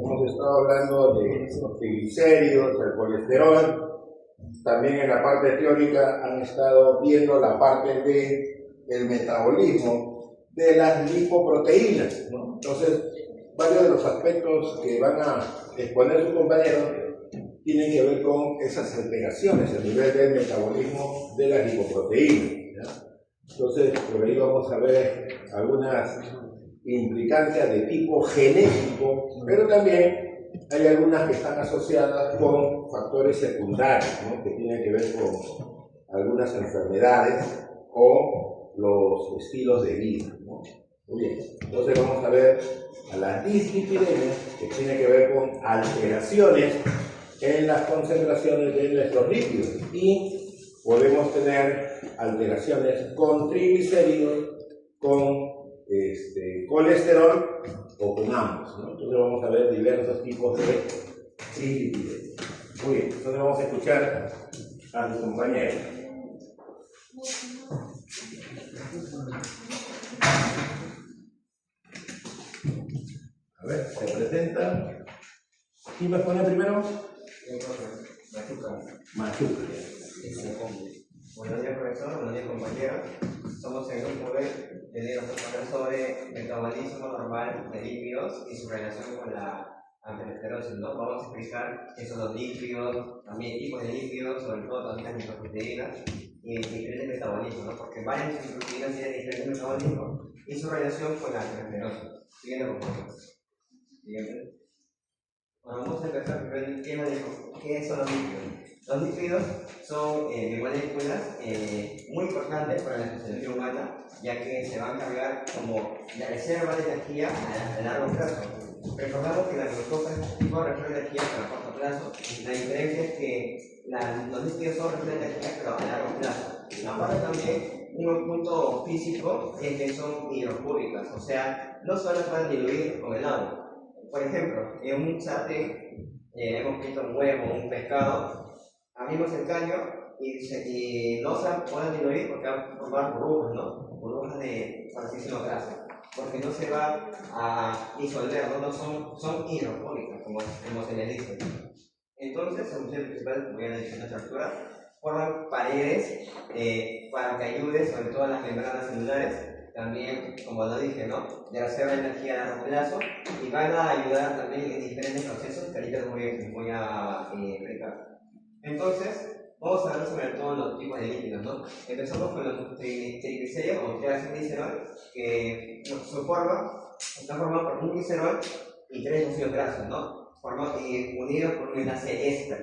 hemos estado hablando de los triglicéridos, el colesterol. También en la parte teórica han estado viendo la parte del metabolismo de las lipoproteínas, ¿no? Entonces, varios de los aspectos que van a exponer sus compañeros tienen que ver con esas alteraciones a nivel del metabolismo de las lipoproteínas, ¿ya? Entonces, por ahí vamos a ver algunas implicancias de tipo genético, pero también hay algunas que están asociadas con factores secundarios, ¿no? Que tienen que ver con algunas enfermedades o los estilos de vida, ¿no? Muy bien, entonces vamos a ver a la dislipidemia, que tiene que ver con alteraciones en las concentraciones de nuestros lípidos, y podemos tener alteraciones con triglicéridos, con colesterol o con ambos, ¿no? Entonces vamos a ver diversos tipos de dislipidemia. Muy bien, entonces vamos a escuchar a mi compañero. A ver, se presenta. ¿Quién va a poner primero? Machuca. Buenos días, profesor. Buenos días, compañeros. Somos el grupo B. Tenemos que hablar sobre metabolismo normal de lípidos y su relación con la anticolesterol, ¿no? Vamos a explicar qué son los lípidos, también tipos de lípidos, sobre todo también las lipoproteínas y diferentes metabolismos, ¿no? Porque varias lipoproteínas tienen diferentes metabolismos y su relación con la anticolesterol. Siguiente, por favor. Siguiente. Bueno, vamos a empezar por el tema de qué son los lípidos. Los lípidos son moléculas muy importantes para la fisiología humana, ya que se van a cargar como la reserva de energía a largo plazo. Recordamos que la glucosa es un tipo de reserva de energía para corto plazo. La diferencia es que los lípidos son reserva de energía, pero a largo plazo. Aparte también, un punto físico es que son hidrofóbicas, o sea, no solo pueden diluir con el agua. Por ejemplo, en un sartén hemos visto un huevo, un pescado, abrimos el caño y no se pueden diluir porque van a formar burbujas, ¿no? Burbujas de muchísima grasa, porque no se va a disolver, ¿no? Son hidrofóbicas, como se les dice. Entonces, su función principal, como ya le dije en nuestra estructura, forman paredes para que ayude sobre todo a las membranas celulares. También, como lo dije, ¿no? De reserva de energía a largo plazo, y van a ayudar también en diferentes procesos que ahorita voy a explicar. Entonces, vamos a hablar sobre todos los tipos de lípidos, ¿no? Empezamos con los triglicéridos o triacilglicerol, que su forma está formada por un glicerol y tres ácidos grasos, ¿no? Unidos por un enlace éster.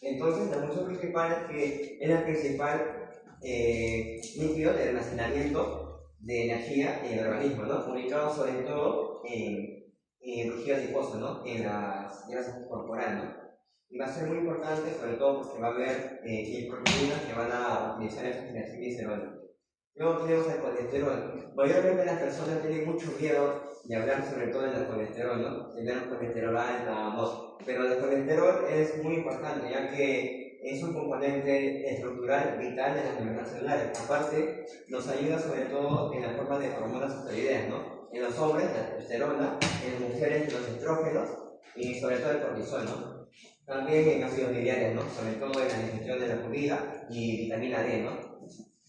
Entonces, la función principal es que es el principal lípido de almacenamiento de energía en el organismo, ¿no? Ubicado sobre todo en tejido adiposo, ¿no? En las grasas corporales, ¿no? Y va a ser muy importante, sobre todo porque va a haber proteínas que van a utilizar esta triacilglicerol. Luego tenemos el colesterol. Mayormente las personas tienen mucho miedo de hablar sobre todo del colesterol, ¿no? Tener colesterol alta, no. Pero el colesterol es muy importante, ya que es un componente estructural vital de las membranas celulares. Aparte, nos ayuda sobre todo en la forma de hormonas esteroideas, ¿no? En los hombres, la testosterona, en las mujeres, los estrógenos y sobre todo el cortisol, ¿no? También en ácidos biliares, ¿no? Sobre todo en la digestión de la comida y vitamina D, ¿no?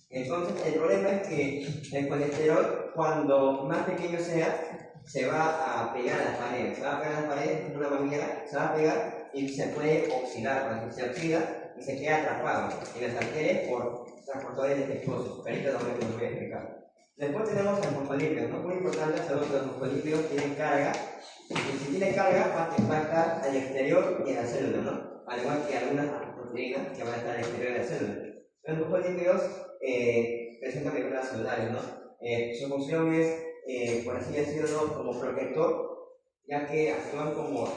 Entonces, el problema es que el colesterol, cuando más pequeño sea, se va a pegar a las paredes. Se va a pegar a las paredes con una manguera, se va a pegar y se puede oxidar. Cuando se oxida y se queda atrapado en las arterias por transportadores defectuosos. Ahorita lo voy a explicar. Después tenemos el fosfolípidos, ¿no? Muy importante saber que los fosfolípidos tienen carga. Y si tiene carga, va a estar al exterior y en la célula, ¿no? Al igual que algunas proteínas que van a estar al exterior de la célula. Los fosfolípidos presentan membranas celulares, ¿no? Su función es, por así decirlo, como protector, ya que actúan como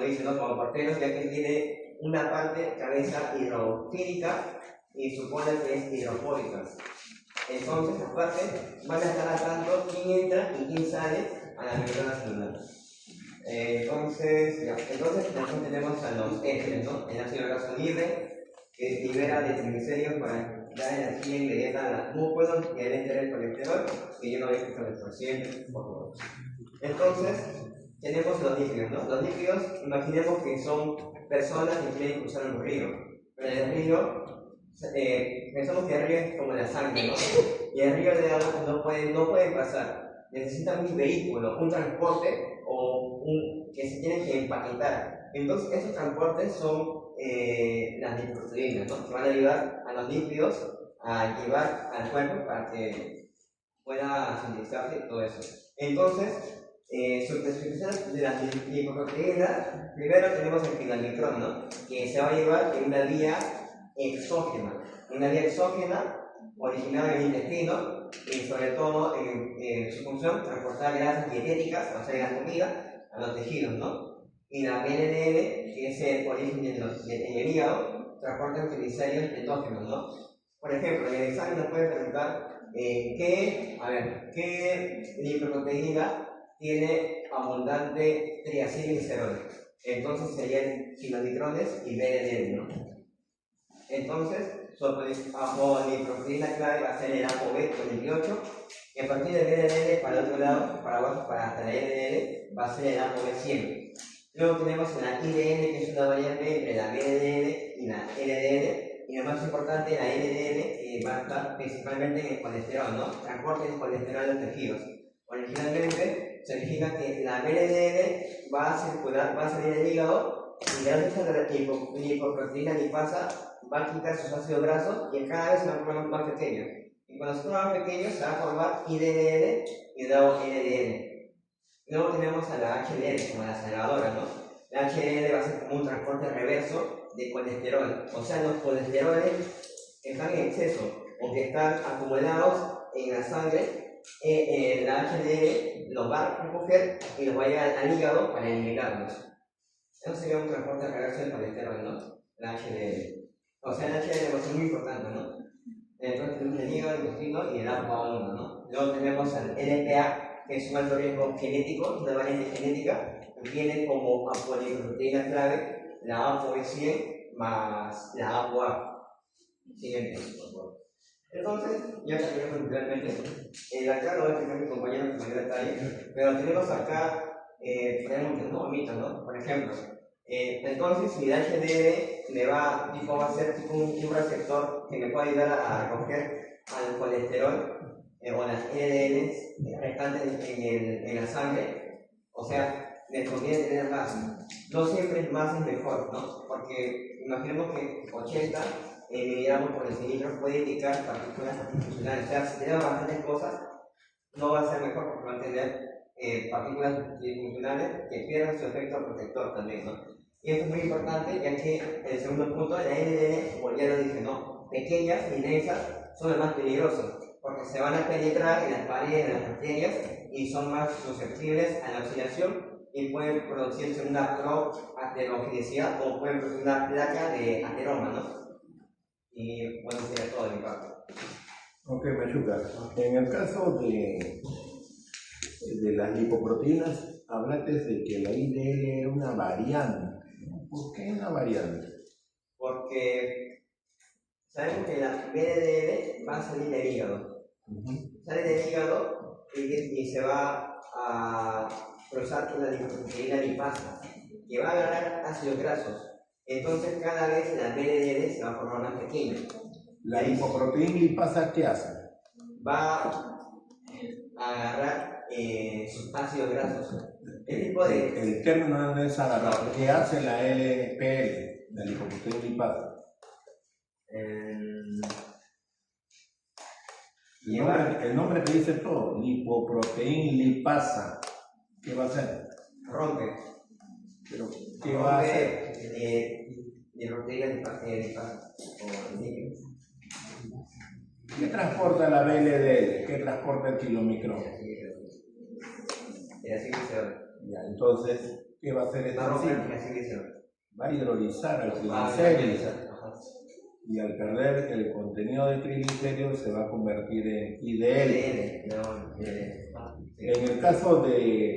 dicen, ¿no? Como porteros, ya que tiene una parte cabeza hidrofílica y supone que es hidrofóbica. Entonces, aparte, van a estar al tanto quién entra y quién sale a la membrana celular. Entonces después tenemos a los ésteres, ¿no? El ácido graso libre, que libera de triglicéridos para dar energía inmediata a los músculos, y el éster el colesterol, que yo no voy a explicar el paciente, por favor. Entonces, tenemos los líquidos, ¿no? Los líquidos, imaginemos que son personas que quieren cruzar un río. Pero en el río, pensamos que el río es como la sangre, ¿no? Y el río de agua no pueden pasar. Necesitan un vehículo, un transporte que se tienen que empaquetar. Entonces, esos transportes son las lipoproteínas, ¿no? Que van a ayudar a los lípidos a llevar al cuerpo para que pueda sintetizarse y todo eso. Entonces, su especificación de las lipoproteínas, primero tenemos el finalmicrón, ¿no? Que se va a llevar en una vía exógena. Una vía exógena originada en el intestino y sobre todo en su función transportar grasas dietéticas, o sea, la comida, a los tejidos, ¿no? Y la BLDL, que es el origen en el hígado, transporta triglicéridos endógenos, ¿no? Por ejemplo, en el examen nos puede preguntar ¿qué lipoproteína tiene abundante triacilglicerol? Entonces serían quinodicrones y BLDL, ¿no? Entonces, su lipoproteína clave va a ser el ApoB28, y a partir del BLDL para el otro lado, para abajo, para hasta la LDL, va a ser el ApoB100. Luego tenemos la IDN, que es una variante entre la BLDL y la LDL, y lo más importante, la LDL va a estar principalmente en el colesterol, ¿no? Transporte el colesterol de los tejidos. Originalmente significa que la BLDL va a circular, va a salir del hígado y gracias a la lipoproteína lipasa va a quitar sus ácidos grasos y cada vez se van a formar más pequeños. Y cuando se forman más pequeños se va a formar IDL y luego LDL. Luego tenemos a la HDL como la salvadora, ¿no? La HDL va a ser como un transporte reverso de colesterol. O sea, los colesteroles que están en exceso o que están acumulados en la sangre, la HDL los va a recoger y los va a llevar al hígado para eliminarlos. Eso sería un transporte reverso del colesterol, ¿no? La HDL. O sea, la HDL va a ser muy importante, ¿no? Entonces tenemos el hígado, el intestino y el ApoA1, ¿no? Luego tenemos al LPA, que es un alto riesgo genético, una variante genética, que viene como apolipoproteína clave, la ApoB100 más la ApoA. Siguiente, por favor. Entonces, ya terminamos realmente. Acá lo voy a explicar mi compañero con mayor detalle, pero tenemos acá, tenemos un mitos, ¿no? Por ejemplo, entonces si el HDL va a ser tipo un receptor que me puede ayudar a recoger al colesterol o las LDLs restantes en la sangre, o sea, me conviene tener más. No siempre más es mejor, ¿no? Porque imaginemos que 80 miligramos por decilitro puede indicar partículas antifuncionales. O sea, si tenemos bastantes cosas, no va a ser mejor porque va a tener partículas disfuncionales que pierdan su efecto protector también, ¿no? Y esto es muy importante, ya que el segundo punto, la LDL, como ya lo dije, ¿no? Pequeñas y densas son las más peligrosas, porque se van a penetrar en las paredes de las bacterias y son más susceptibles a la oxidación y pueden producirse una proaterogenicidad o pueden producir una placa de ateroma, ¿no? Y bueno, sería todo de mi parte. Ok, Machuca. En el caso de las lipoproteínas, hablaste de que la IDL era una variante. ¿Por qué una variante? Porque sabemos que la BDL va a salir del hígado. Sale del hígado y se va a cruzar con la lipoproteína lipasa, que va a agarrar ácidos grasos. Entonces cada vez la BDL se va a formar más pequeña. ¿La lipoproteína lipasa qué hace? Va a agarrar sus ácidos grasos. El término no es agarrar. ¿Qué hace la LPL, la lipoproteína lipasa? El nombre te dice todo. Lipoproteína lipasa. ¿Qué va a hacer? Rompe. ¿Pero qué va a hacer? Lipoproteína lipasa. ¿Qué transporta la BLDL? ¿Qué transporta el kilomicrón? Ya, entonces, ¿qué va a hacer esta enzima? Va a hidrolizar al triglicérido. Y al perder el contenido de triglicéridos se va a convertir en IDL. En el caso de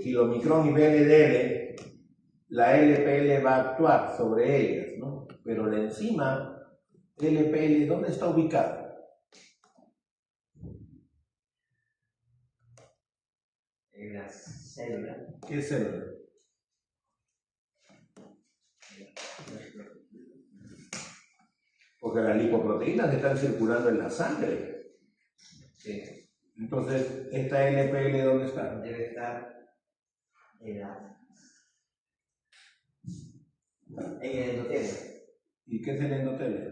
kilomicrón y BLDL, la LPL va a actuar sobre ellas, ¿no? Pero la enzima LPL, ¿dónde está ubicada? En las célula. ¿Qué es célula? Porque las lipoproteínas están circulando en la sangre. Sí. Entonces, ¿esta LPL dónde está? Debe estar en el endotelio. ¿Y qué es el endotelio?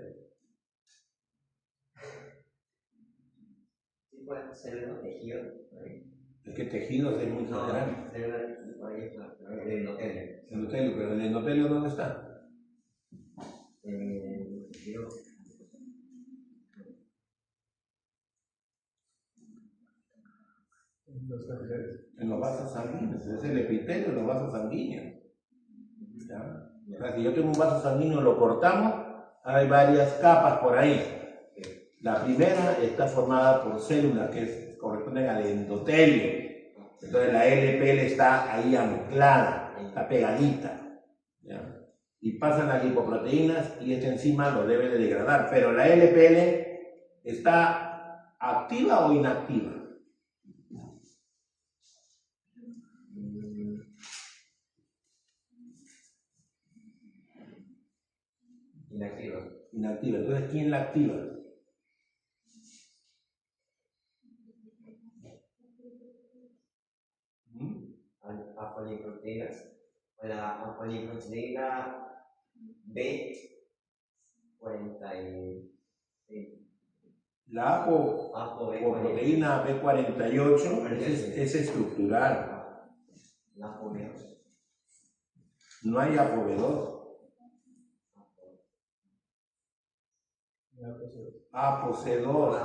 Sí, puede ser un tejido. Es que tejidos es muy general. El endotelio. Endotelio, pero ¿el endotelio dónde está? En los vasos sanguíneos, es el epitelio de los vasos sanguíneos. ¿Ya? O sea, si yo tengo un vaso sanguíneo, lo cortamos, hay varias capas por ahí. La primera está formada por células que corresponden al endotelio. Entonces la LPL está ahí anclada, está pegadita. ¿Ya? Y pasan las lipoproteínas y esta enzima lo debe de degradar. Pero la LPL está activa o inactiva. Inactiva. Inactiva. Entonces, ¿quién la activa? Apoliproteínas. La apoliproteína B46. La apoproteína B48 es estructural. La ApoB2. No hay ApoB2. ApoC2.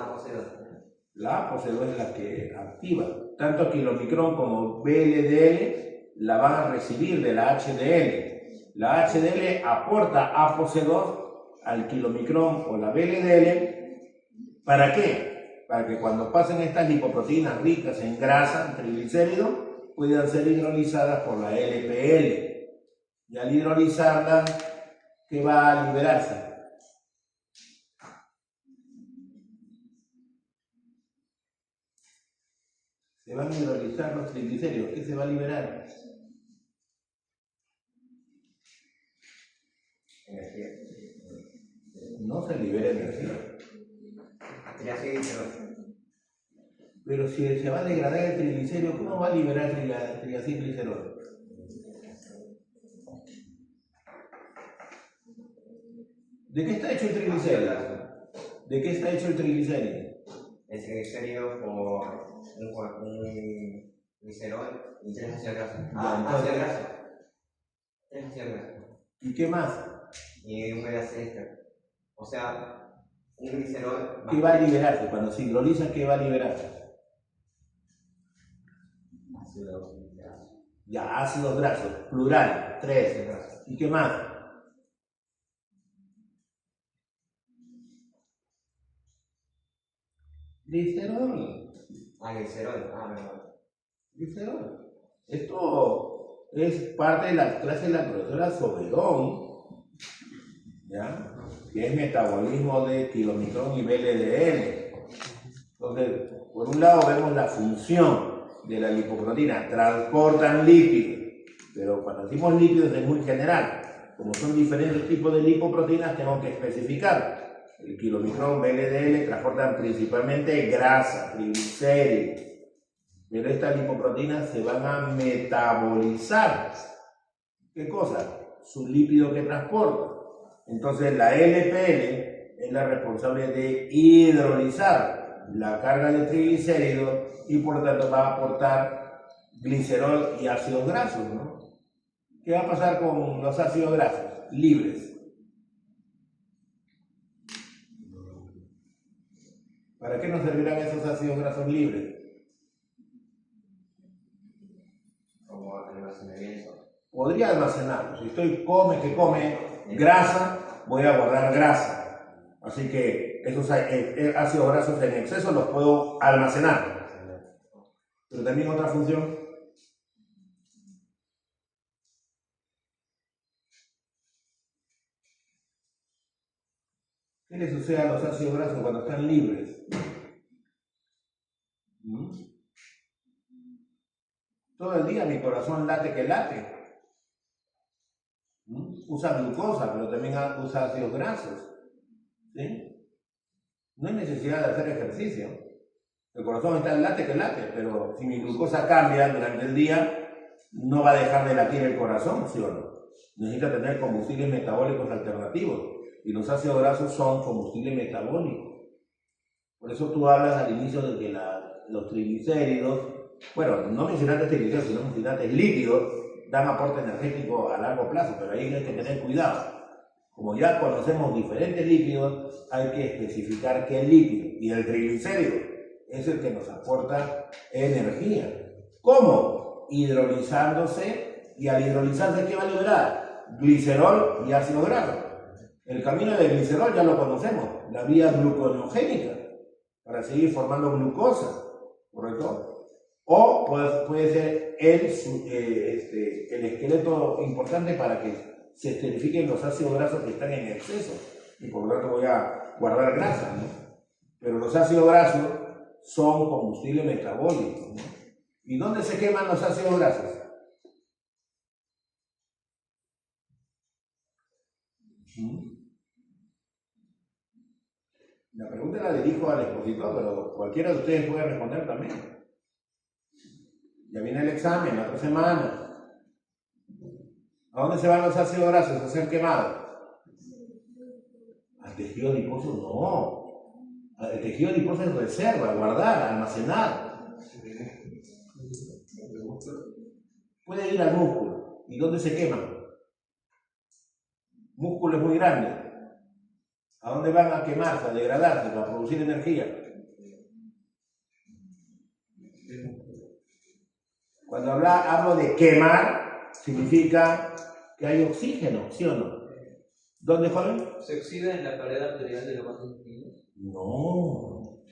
La ApoC2 es la que activa. Tanto kilomicrón como VLDL la van a recibir de la HDL. La HDL aporta ApoC2 al kilomicrón o la VLDL. ¿Para qué? Para que cuando pasen estas lipoproteínas ricas en grasa, en triglicéridos, puedan ser hidrolizadas por la LPL. Y al hidrolizarlas, ¿qué va a liberarse? Se van a hidrolizar los triglicéridos. ¿Qué se va a liberar? Energía. No se libera energía. Pero si se va a degradar el triglicérido, ¿cómo va a liberar triacilglicerol? ¿De qué está hecho el triglicérido? ¿De qué está hecho el triglicérido? El triglicérido por un glicerol y 3 ácidos grasos. Ácido graso. 3 ácidos grasos. ¿Y qué más? Y un gas extra. O sea, un glicerol. ¿Qué va a liberarse? Cuando se hidroliza, ¿qué va a liberarse? Ácidos grasos. Ya, ácidos grasos, plural, 3. ¿Y qué más? Glicerol. Glicerol. Verdad. Glicerol. Esto es parte de la clase de la profesora Sobedón, ¿ya? Que es metabolismo de kilomicrón y VLDL. Entonces, por un lado vemos la función de la lipoproteína, transportan lípidos, pero cuando decimos lípidos es muy general. Como son diferentes tipos de lipoproteínas, tengo que especificar. El kilomicrón, VLDL transportan principalmente grasa, triglicéridos, pero estas lipoproteínas se van a metabolizar. ¿Qué cosa? Su lípido que transporta. Entonces la LPL es la responsable de hidrolizar la carga de triglicéridos y por lo tanto va a aportar glicerol y ácidos grasos, ¿no? ¿Qué va a pasar con los ácidos grasos libres? ¿Para qué nos servirán esos ácidos grasos libres? Como almacenamiento. Podría almacenarlos. Si estoy que come grasa, voy a guardar grasa. Así que esos ácidos grasos en exceso los puedo almacenar. Pero también otra función. ¿Qué le sucede a los ácidos grasos cuando están libres? Todo el día mi corazón late que late. Usa glucosa, pero también usa ácidos grasos. ¿Sí? No hay necesidad de hacer ejercicio. El corazón está en late que late, pero si mi glucosa cambia durante el día, no va a dejar de latir el corazón, ¿sí o no? Necesita tener combustibles metabólicos alternativos. Y los ácidos grasos son combustibles metabólicos. Por eso tú hablas al inicio de que los triglicéridos, bueno, no mencionaste triglicéridos, sino mencionaste lípidos, dan aporte energético a largo plazo, pero ahí hay que tener cuidado. Como ya conocemos diferentes lípidos, hay que especificar qué lípido. Y el triglicérido es el que nos aporta energía. ¿Cómo? Hidrolizándose, y al hidrolizarse, ¿qué va a liberar? Glicerol y ácido graso. El camino del glicerol ya lo conocemos, la vía gluconeogénica, para seguir formando glucosa, ¿correcto? O puede ser el esqueleto importante para que se esterifiquen los ácidos grasos que están en exceso, y por lo tanto voy a guardar grasa, ¿no? Pero los ácidos grasos son combustible metabólico, ¿no? ¿Y dónde se queman los ácidos grasos? La pregunta la dirijo al expositor, pero cualquiera de ustedes puede responder también. Ya viene el examen, la otra semana. ¿A dónde se van los ácidos grasos a ser quemados? Al tejido adiposo no. El tejido adiposo es reserva, guardar, almacenar. Puede ir al músculo. ¿Y dónde se queman? Músculo es muy grande. ¿A dónde van a quemarse, a degradarse, para producir energía? Cuando hablo de quemar, significa que hay oxígeno, ¿sí o no? ¿Dónde, joven? ¿Se oxida en la pared arterial de los vasos sanguíneos? No.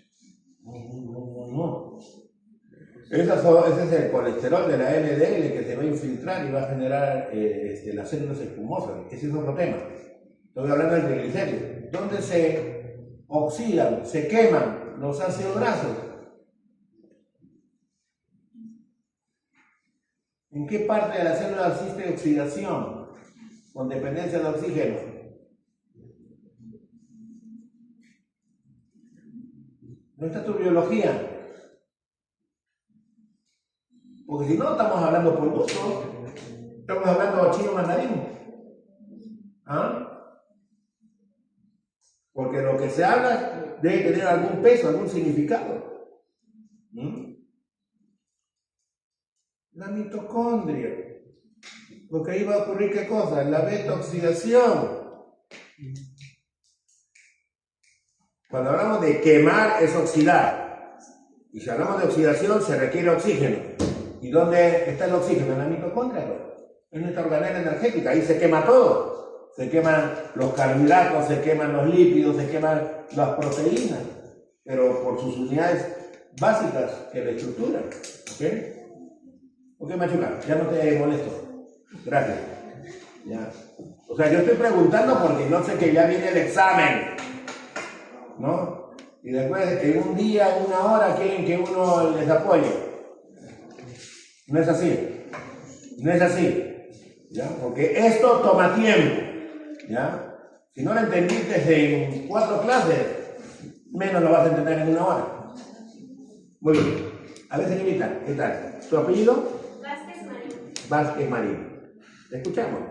Ese es el colesterol de la LDL que se va a infiltrar y va a generar las células espumosas. Ese es otro tema. Estoy hablando del triglicérido. ¿Dónde se oxidan, se queman los ácidos grasos? ¿En qué parte de la célula existe oxidación con dependencia de oxígeno? ¿No está tu biología? Porque si no, estamos hablando por gusto. Estamos hablando chino mandarín. ¿Ah? Porque lo que se habla debe tener algún peso, algún significado. La mitocondria. Porque ahí va a ocurrir ¿qué cosa? La beta-oxidación. Cuando hablamos de quemar es oxidar. Y si hablamos de oxidación se requiere oxígeno. ¿Y dónde está el oxígeno? En la mitocondria. Es nuestra organela energética. Ahí se quema todo. Se queman los carbohidratos, se queman los lípidos, se queman las proteínas. Pero por sus unidades básicas que la estructuran. ¿Ok, Machuca? Ya no te molesto. Gracias. Ya. O sea, yo estoy preguntando porque no sé que ya viene el examen, ¿no? Y después, en un día, en una hora, quieren que uno les apoye. No es así. No es así. ¿Ya? Porque esto toma tiempo. ¿Ya? Si no lo entendiste en 4 clases, menos lo vas a entender en 1 hora. Muy bien. A ver, señorita, ¿qué tal? ¿Su apellido? Vázquez Marín. Vázquez Marín. ¿Te escuchamos?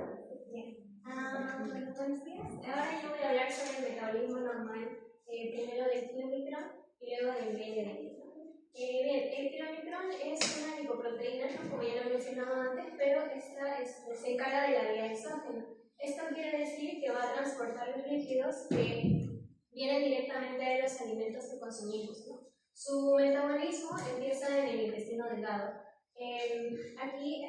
Buenos días. Ahora yo voy a hablar sobre el metabolismo normal, primero del kilomicrón y luego del LDL. Bien, el kilomicrón es una lipoproteína, como ya lo mencionaba antes, pero esta se encarga de la vía exógena. Esto quiere decir que va a transportar los lípidos que vienen directamente de los alimentos que consumimos, ¿no? Su metabolismo empieza en el intestino delgado. Aquí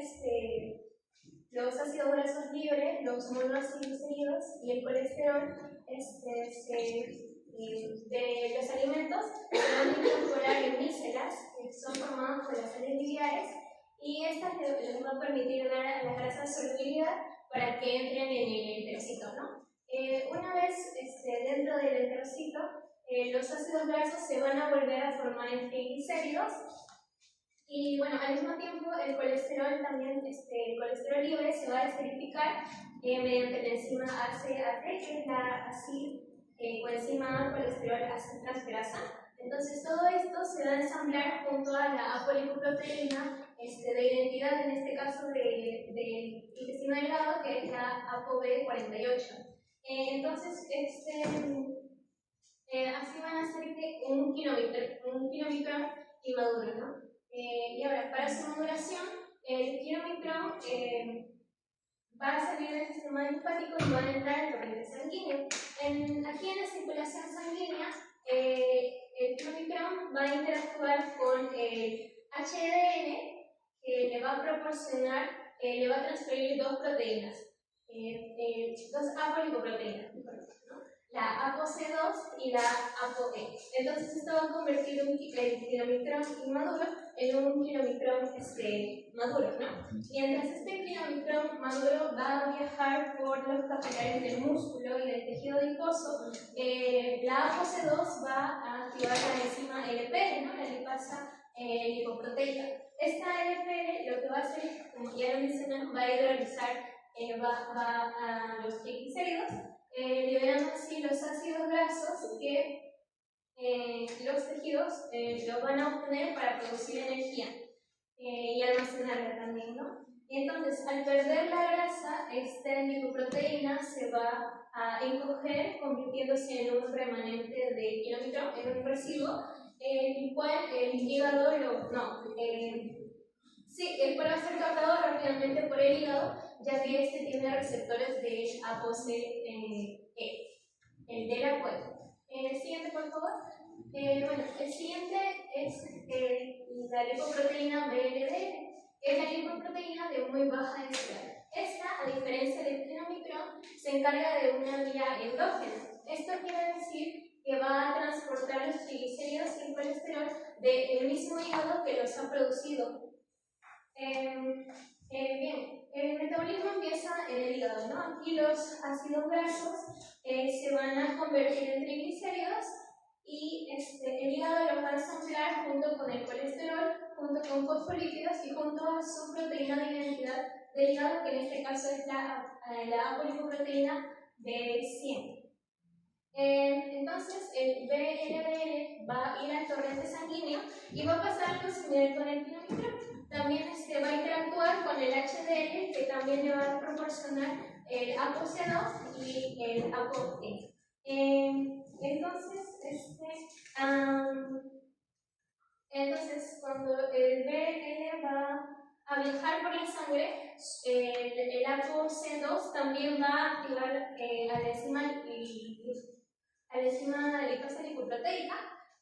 los ácidos grasos libres, los monotriglicéridos y el colesterol de los alimentos se van a incorporar en vísceras que son formadas por las sales biliares, y estas les va a permitir dar a las grasas solubilidad para que entren en el enterocito, ¿no? Una vez dentro del enterocito, los ácidos grasos se van a volver a formar en triglicéridos, Y bueno, al mismo tiempo el colesterol también, el colesterol libre se va a esterificar mediante la enzima ACAT, que es la coenzima colesterol acetiltransferasa. Entonces todo esto se va a ensamblar junto a la apolipoproteína de identidad, en este caso del intestino delgado, que es la ApoB48. Entonces, así van a ser que un kilomicrón inmaduro, ¿no? Y ahora, para su maduración, el kilomicrón va a salir del sistema linfático y va a entrar en torrente sanguíneo. Aquí en la circulación sanguínea, el kilomicrón va a interactuar con el HDL, que le va a proporcionar, le va a transferir dos proteínas, dos apolipoproteínas, ¿no? La ApoC2 y la ApoE. Entonces esto va a convertir el kilomicrón inmaduro en un kilomicrón maduro, ¿no? Mientras este kilomicrón maduro va a viajar por los capilares del músculo y del tejido adiposo, la ApoC2 va a activar la enzima LPL, ¿no? La lipasa lipoproteica. Esta LPL lo que va a hacer, como ya lo mencioné, va a hidrolizar va a los triglicéridos, liberando así los ácidos grasos que los tejidos lo van a obtener para producir energía y almacenarla también, ¿no? Y entonces, al perder la grasa, esta lipoproteína se va a encoger, convirtiéndose en un remanente de kilómetro, en un residuo, el cual el hígado el cual va a ser captado rápidamente por el hígado, ya que este tiene receptores de ApoC el de la cual. El siguiente, por favor. Bueno, el siguiente es la lipoproteína BLDL, que es la lipoproteína de muy baja densidad. Esta, a diferencia del kilomicrón, se encarga de una vía endógena. Esto quiere decir que va a transportar los triglicéridos y el colesterol del mismo hígado que los ha producido. Bien, el metabolismo empieza en el hígado, ¿no? Aquí los ácidos grasos se van a convertir en triglicéridos y el hígado los va a ensamblar junto con el colesterol, junto con fosfolípidos y junto a su proteína de identidad del hígado, que en este caso es la apolipoproteína B100. Entonces el BLDL va a ir al torrente sanguíneo y va a pasar algo similar con el kilomicrón. También va a interactuar con el HDL, que también le va a proporcionar el ApoC2 y el ApoE. Entonces, cuando el BLDL va a viajar por la sangre, el ApoC2 también va a activar a la enzima lipasa lipoproteica,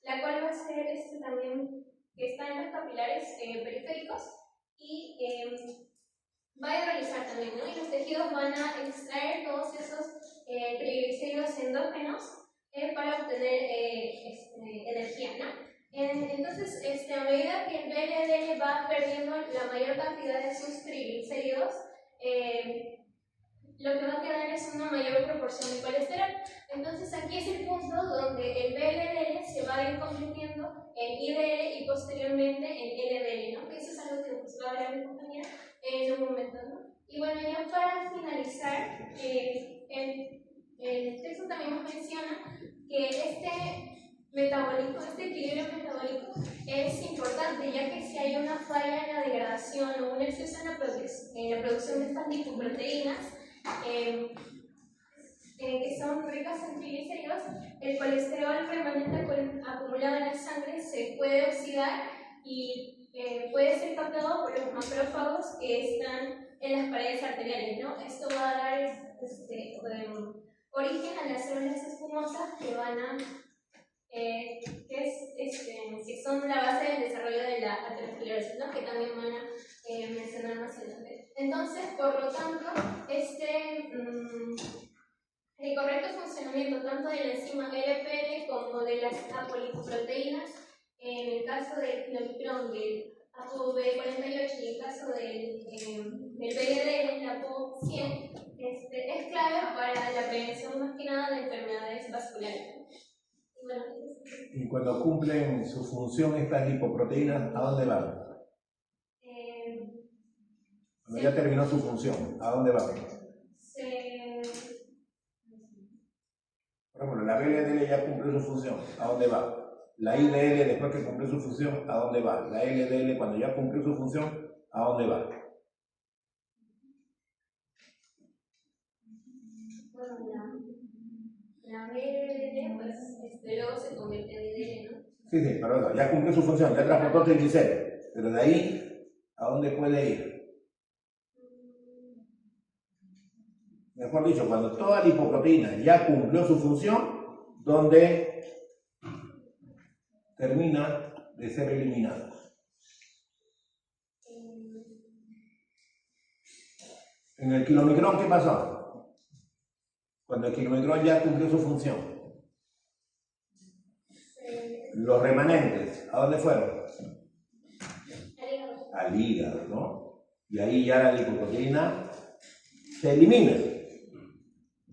la cual va a ser también que está en los capilares periféricos y va a hidrolizar también, ¿no? Y los tejidos van a extraer todos esos triglicéridos endógenos para obtener energía, ¿no? Entonces, a medida que el BLDL va perdiendo la mayor cantidad de sus triglicéridos, lo que va a quedar es una mayor proporción de colesterol. Entonces aquí es el punto donde el BLDL se va a ir convirtiendo en IDL y posteriormente en LDL, ¿no? Eso es algo que pues, va a hablar mi compañera en un momento, ¿no? Y bueno, ya para finalizar, el texto también nos menciona que este equilibrio metabólico es importante, ya que si hay una falla en la degradación o un exceso en la producción de estas lipoproteínas, que son ricas en triglicéridos, el colesterol remanente acumulado en la sangre se puede oxidar y puede ser captado por los macrófagos que están en las paredes arteriales, ¿no? Esto va a dar origen a las células espumosas que van a que son la base del desarrollo de la aterosclerosis, ¿no? Que también van a mencionar más adelante. Entonces, por lo tanto, el correcto funcionamiento tanto de la enzima LPL como de las apolipoproteínas, en el caso del kilomicrón del ApoB48 y en el caso del BLDL, el ApoC100, es clave para la prevención más que nada de enfermedades vasculares. Y cuando cumplen su función estas lipoproteínas, ¿a dónde van? Cuando ya terminó su función, ¿a dónde va? Por ejemplo, la BLDL ya cumplió su función, ¿a dónde va? La IDL después que cumplió su función, ¿a dónde va? La LDL cuando ya cumplió su función, ¿a dónde va? Bueno, la BLDL, pues, luego se convierte en IDL, ¿no? Sí, pero ya cumplió su función, ya transportó triglicéridos. Pero de ahí, ¿a dónde puede ir? Mejor dicho, cuando toda la lipoproteína ya cumplió su función, ¿dónde termina de ser eliminada? En el kilomicrón, ¿qué pasó? Cuando el kilomicrón ya cumplió su función. Los remanentes, ¿a dónde fueron? Al hígado, ¿no? Y ahí ya la lipoproteína se elimina.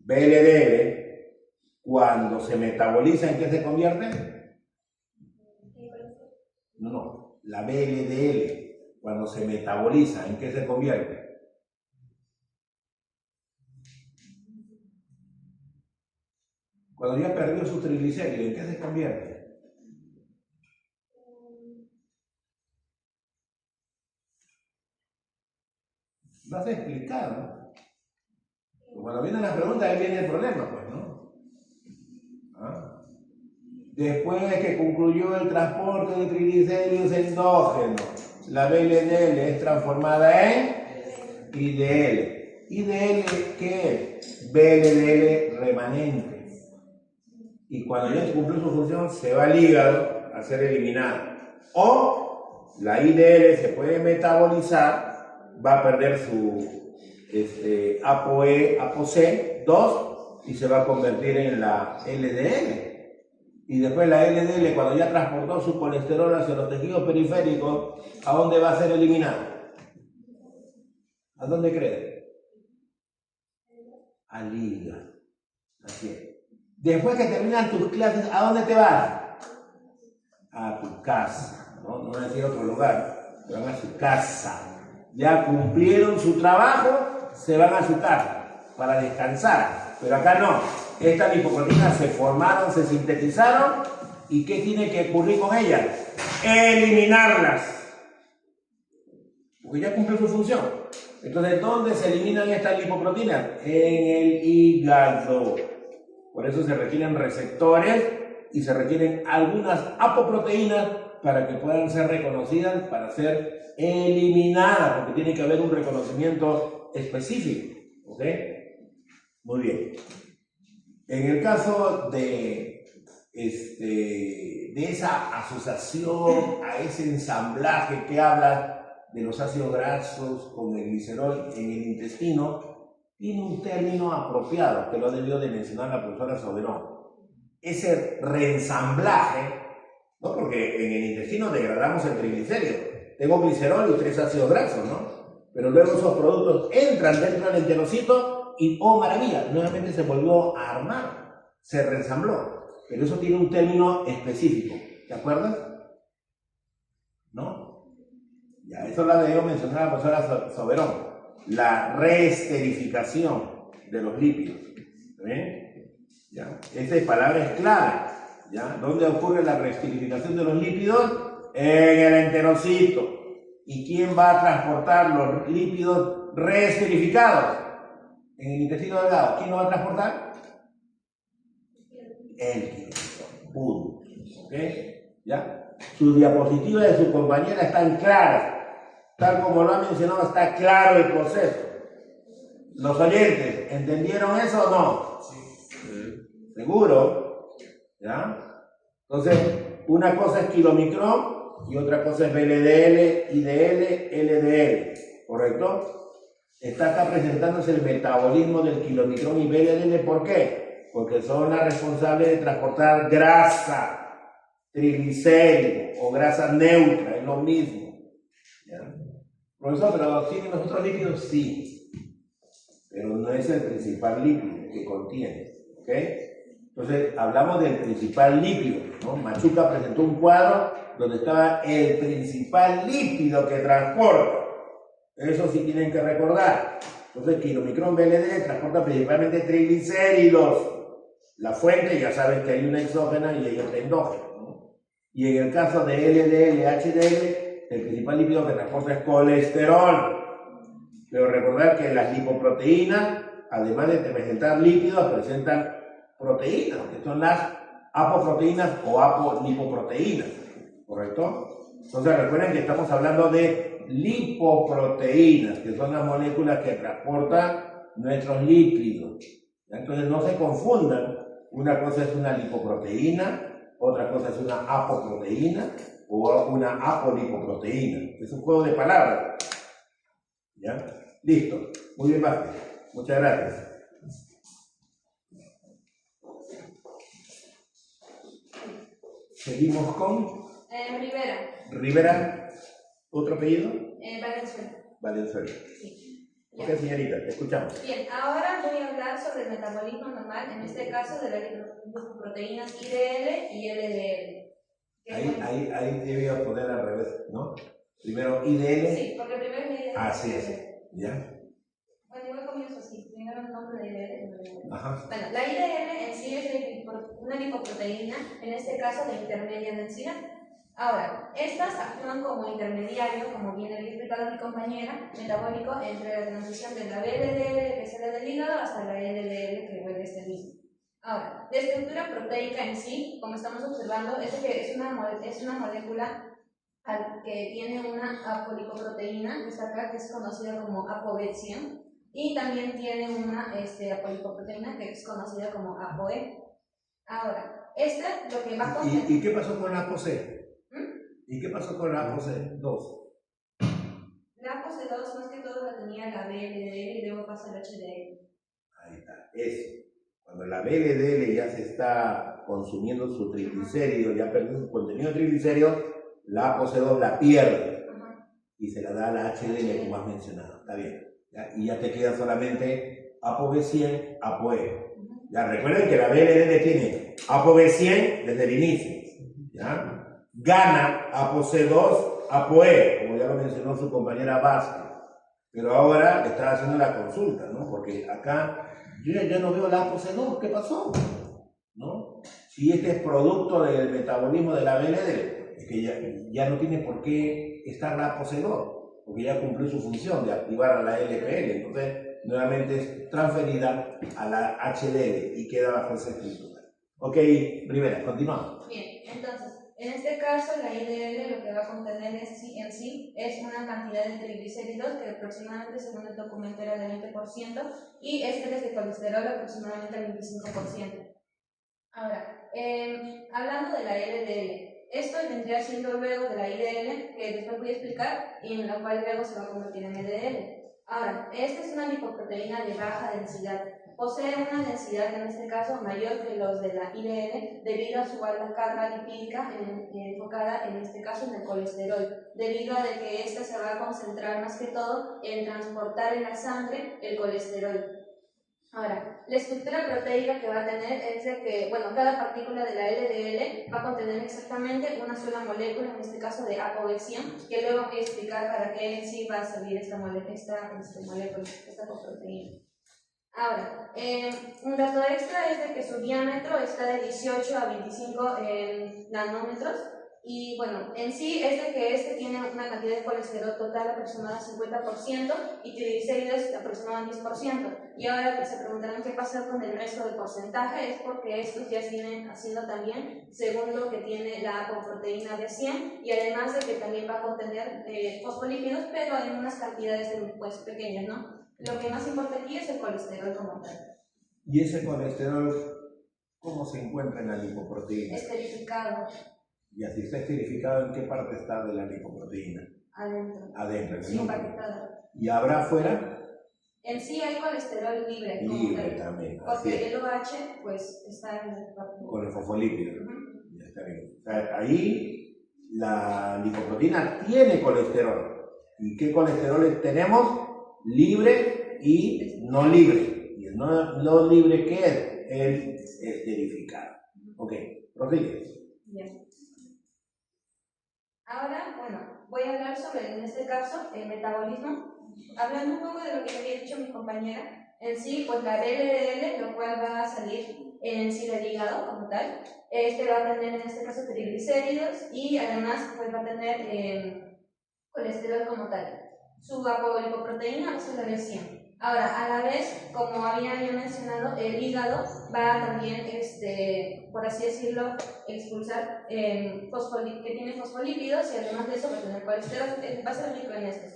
BLDL, cuando se metaboliza, ¿en qué se convierte? No, la BLDL, cuando se metaboliza, ¿en qué se convierte? Cuando ya perdió su triglicéridos, ¿en qué se convierte? Lo has explicado, ¿no? Cuando vienen las preguntas, ahí viene el problema, pues, ¿no? ¿Ah? Después que concluyó el transporte de triglicéridos endógenos, la BLDL es transformada en IDL. ¿IDL qué es? BLDL remanente. Y cuando ya cumplió su función, se va al hígado a ser eliminada. O la IDL se puede metabolizar, va a perder su ApoE, ApoC2 y se va a convertir en la LDL. Y después la LDL, cuando ya transportó su colesterol hacia los tejidos periféricos, ¿a dónde va a ser eliminada? ¿A dónde cree? Al hígado. Así es. Después que terminan tus clases, ¿a dónde te vas? A tu casa, ¿no? No voy a decir otro lugar, van a su casa. Ya cumplieron su trabajo, se van a su casa para descansar. Pero acá no. Estas lipoproteínas se formaron, se sintetizaron. ¿Y qué tiene que ocurrir con ellas? Eliminarlas. Porque ya cumplió su función. Entonces, ¿dónde se eliminan estas lipoproteínas? En el hígado. Por eso se requieren receptores y se requieren algunas apoproteínas para que puedan ser reconocidas, para ser eliminadas, porque tiene que haber un reconocimiento específico. ¿Ok? Muy bien. En el caso de esa asociación, a ese ensamblaje que habla de los ácidos grasos con el glicerol en el intestino, tiene un término apropiado que lo ha debido de mencionar la profesora Soberón. Ese reensamblaje, ¿no? Porque en el intestino degradamos el triglicérido. Tengo glicerol y 3 ácidos grasos, ¿no? Pero luego esos productos entran dentro del enterocito y, oh maravilla, nuevamente se volvió a armar, se reensambló. Pero eso tiene un término específico, ¿te acuerdas? ¿No? Ya, eso lo ha debido mencionar la profesora Soberón. La reesterificación de los lípidos. ¿Ven? ¿Ya? Esta palabra es clave. ¿Ya? ¿Dónde ocurre la reesterificación de los lípidos? En el enterocito. ¿Y quién va a transportar los lípidos reesterificados? En el intestino delgado. ¿Quién lo va a transportar? El kilómetro puro. ¿Ok? ¿Ya? Sus diapositivas de su compañera están claras. Tal como lo ha mencionado, está claro el proceso. Los oyentes, ¿entendieron eso o no? Sí. ¿Seguro? ¿Ya? Entonces, una cosa es kilomicrón y otra cosa es BLDL, IDL, LDL. ¿Correcto? Está acá presentándose el metabolismo del kilomicrón y BLDL. ¿Por qué? Porque son las responsables de transportar grasa, triglicéridos o grasa neutra, es lo mismo. ¿Ya? Profesor, ¿pero tienen los otros lípidos? Sí, pero no es el principal lípido que contiene, ¿ok? Entonces, hablamos del principal lípido, ¿no? Machuca presentó un cuadro donde estaba el principal lípido que transporta. Eso sí tienen que recordar. Entonces, kilomicrón BLD transporta principalmente triglicéridos. La fuente ya saben que hay una exógena y hay otra endógena, ¿no? Y en el caso de LDL, HDL, el principal lípido que transporta es colesterol. Pero recordar que las lipoproteínas, además de presentar lípidos, presentan proteínas, que son las apoproteínas o apolipoproteínas, ¿correcto? Entonces recuerden que estamos hablando de lipoproteínas, que son las moléculas que transportan nuestros lípidos. Entonces no se confundan, una cosa es una lipoproteína, otra cosa es una apoproteína o una apolipoproteína. Es un juego de palabras. ¿Ya? Listo. Muy bien, Vázquez. Muchas gracias. Seguimos con Rivera. Rivera. ¿Otro apellido? Valenzuela. Valenzuela. Sí. Ok, señorita, te escuchamos. Bien, ahora voy a hablar sobre el metabolismo normal, en este caso de las lipoproteínas IDL y LDL. Ahí debía poner al revés, ¿no? Primero IDL. Sí, porque primero es IDL. Así es. ¿Ya? Bueno, igual comienzo así. Primero el nombre de IDL. Ajá. Bueno, la IDL en sí es una lipoproteína, en este caso de intermedia densidad. Ahora, estas actúan como intermediario, como bien había explicado mi compañera, metabólico entre la transición de la BLDL que sale del hígado hasta la LDL que vuelve este mismo. Ahora, la estructura proteica en sí, como estamos observando, es una molécula que tiene una apolipoproteína, que está acá, que es conocida como ApoB100, y también tiene una apolipoproteína que es conocida como ApoE. Ahora, lo que va a contener... ¿Y qué pasó con la ApoC? ¿Y qué pasó con la ApoC2? La ApoC2 más que todo la tenía la BLDL y luego pasa el HDL. Ahí está, eso. Cuando la BLDL ya se está consumiendo su triglicérido, ya perdió su contenido de triglicéridos, la ApoC2 la pierde y se la da a la HDL como has mencionado. Está bien. ¿Ya? Y ya te queda solamente ApoB100, ApoE. Ya recuerden que la BLDL tiene ApoB100 desde el inicio. ¿Ya? Gana ApoC2, ApoE, como ya lo mencionó su compañera Vázquez. Pero ahora le está haciendo la consulta, ¿no? Porque acá yo ya no veo la ApoC2, ¿qué pasó? ¿No? Si este es producto del metabolismo de la BLD, es que ya no tiene por qué estar la ApoC2, porque ya cumplió su función de activar a la LPL, entonces nuevamente es transferida a la HDL y queda bajo esa estructura. Ok, Rivera, continuamos. Bien, entonces, en este caso la IDL lo que va a contener en sí es una cantidad de triglicéridos que aproximadamente según el documento era del 20% y esteres de colesterol aproximadamente el 25%. Ahora, hablando de la LDL, esto vendría siendo luego de la IDL, que después voy a explicar, y en la cual luego se va a convertir en LDL. Ahora, esta es una lipoproteína de baja densidad. Posee una densidad, en este caso, mayor que los de la IDL debido a su alta carga lipídica enfocada, en este caso, en el colesterol, debido a que esta se va a concentrar más que todo en transportar en la sangre el colesterol. Ahora, la estructura proteica que va a tener es de que, bueno, cada partícula de la LDL va a contener exactamente una sola molécula, en este caso de ApoB100, que luego voy a explicar para qué en sí va a servir esta molécula, esta coproteína. Ahora, un dato extra es de que su diámetro está de 18 a 25 nanómetros y bueno, en sí es de que tiene una cantidad de colesterol total aproximada al 50% y triglicéridos aproximada al 10%. Y ahora se preguntarán qué pasa con el resto del porcentaje, es porque estos ya vienen haciendo también según lo que tiene la apoproteína de 100 y además de que también va a contener fosfolípidos, pero en unas cantidades pues, pequeñas, ¿no? Lo que más importa aquí es el colesterol como tal. ¿Y ese colesterol cómo se encuentra en la lipoproteína? Esterificado. Y así está esterificado, ¿en qué parte está de la lipoproteína? Adentro. Adentro. Sí, empaquetado. ¿Y habrá afuera? En sí hay colesterol libre. Libre también. Porque el OH pues está en el cuerpo. Con el fosfolípido. Ya está bien. O sea, ahí la lipoproteína tiene colesterol. ¿Y qué colesteroles tenemos? Libre y no libre. ¿Y el no libre qué es? El esterificado. Ok, prosigue. Bien. Ahora, bueno, voy a hablar sobre, en este caso, el metabolismo hablando un poco de lo que había dicho mi compañera, en sí, pues la LDL, lo cual va a salir en sí del hígado como tal, va a tener en este caso triglicéridos y además pues va a tener colesterol como tal. Su apolipoproteína va a ser la B100. Ahora, a la vez, como había yo mencionado, el hígado va a también, por así decirlo, expulsar que tiene fosfolípidos y además de eso va a tener colesterol, va a ser rico en estos.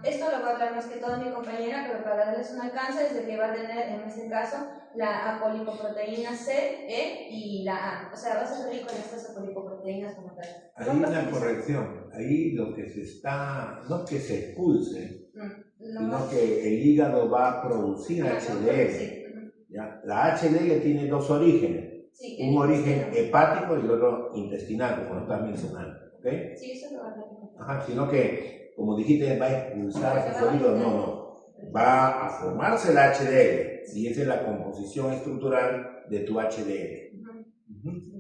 Esto lo va a hablar más que todo mi compañera, pero para darles un alcance es de que va a tener en este caso la apolipoproteína C, E y la A. O sea, va a ser rico en estas apolipoproteínas como tal. Hay una corrección. Ahí lo que se está, no es que se expulse, sino que el hígado va a producir HDL. ¿Ya? La HDL tiene dos orígenes. Sí, un origen hepático y el otro intestinal, como lo estás mencionando. ¿Okay? Sí, eso lo va a ver. Ajá, sino que, como dijiste, va a expulsar fosfolípidos. No. Va a formarse la HDL y esa es la composición estructural de tu HDL.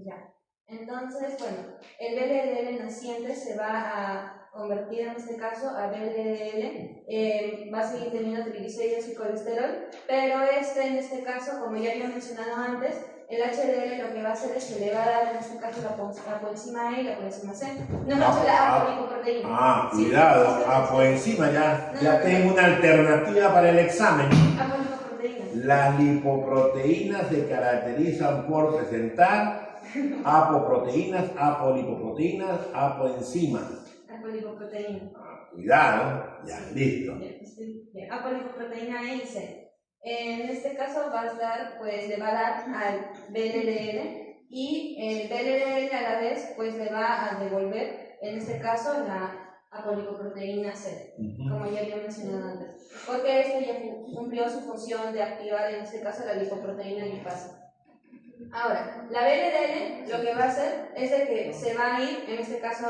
Ya. Entonces, bueno, el LDL naciente se va a convertir en este caso a VLDL, va a seguir teniendo triglicéridos y colesterol, pero en este caso, como ya había mencionado antes, el HDL lo que va a hacer es que le va a dar en este caso la coenzima E y la coenzima C. No, la apolipoproteína. Cuidado, sí, apoenzima, ya tengo una alternativa para el examen. Apolipoproteína. Las lipoproteínas se caracterizan por presentar apoproteínas, apolipoproteínas, apoenzimas. Apolipoproteína. Cuidado, ya, listo. Bien. Apolipoproteína E y C. En este caso va a dar, pues le va a dar al VLDL y el VLDL a la vez pues le va a devolver, en este caso, la apolipoproteína C, como ya había mencionado antes, porque ya cumplió su función de activar, en este caso, la lipoproteína lipasa. Ahora, la VLDL lo que va a hacer es de que se va a ir, en este caso,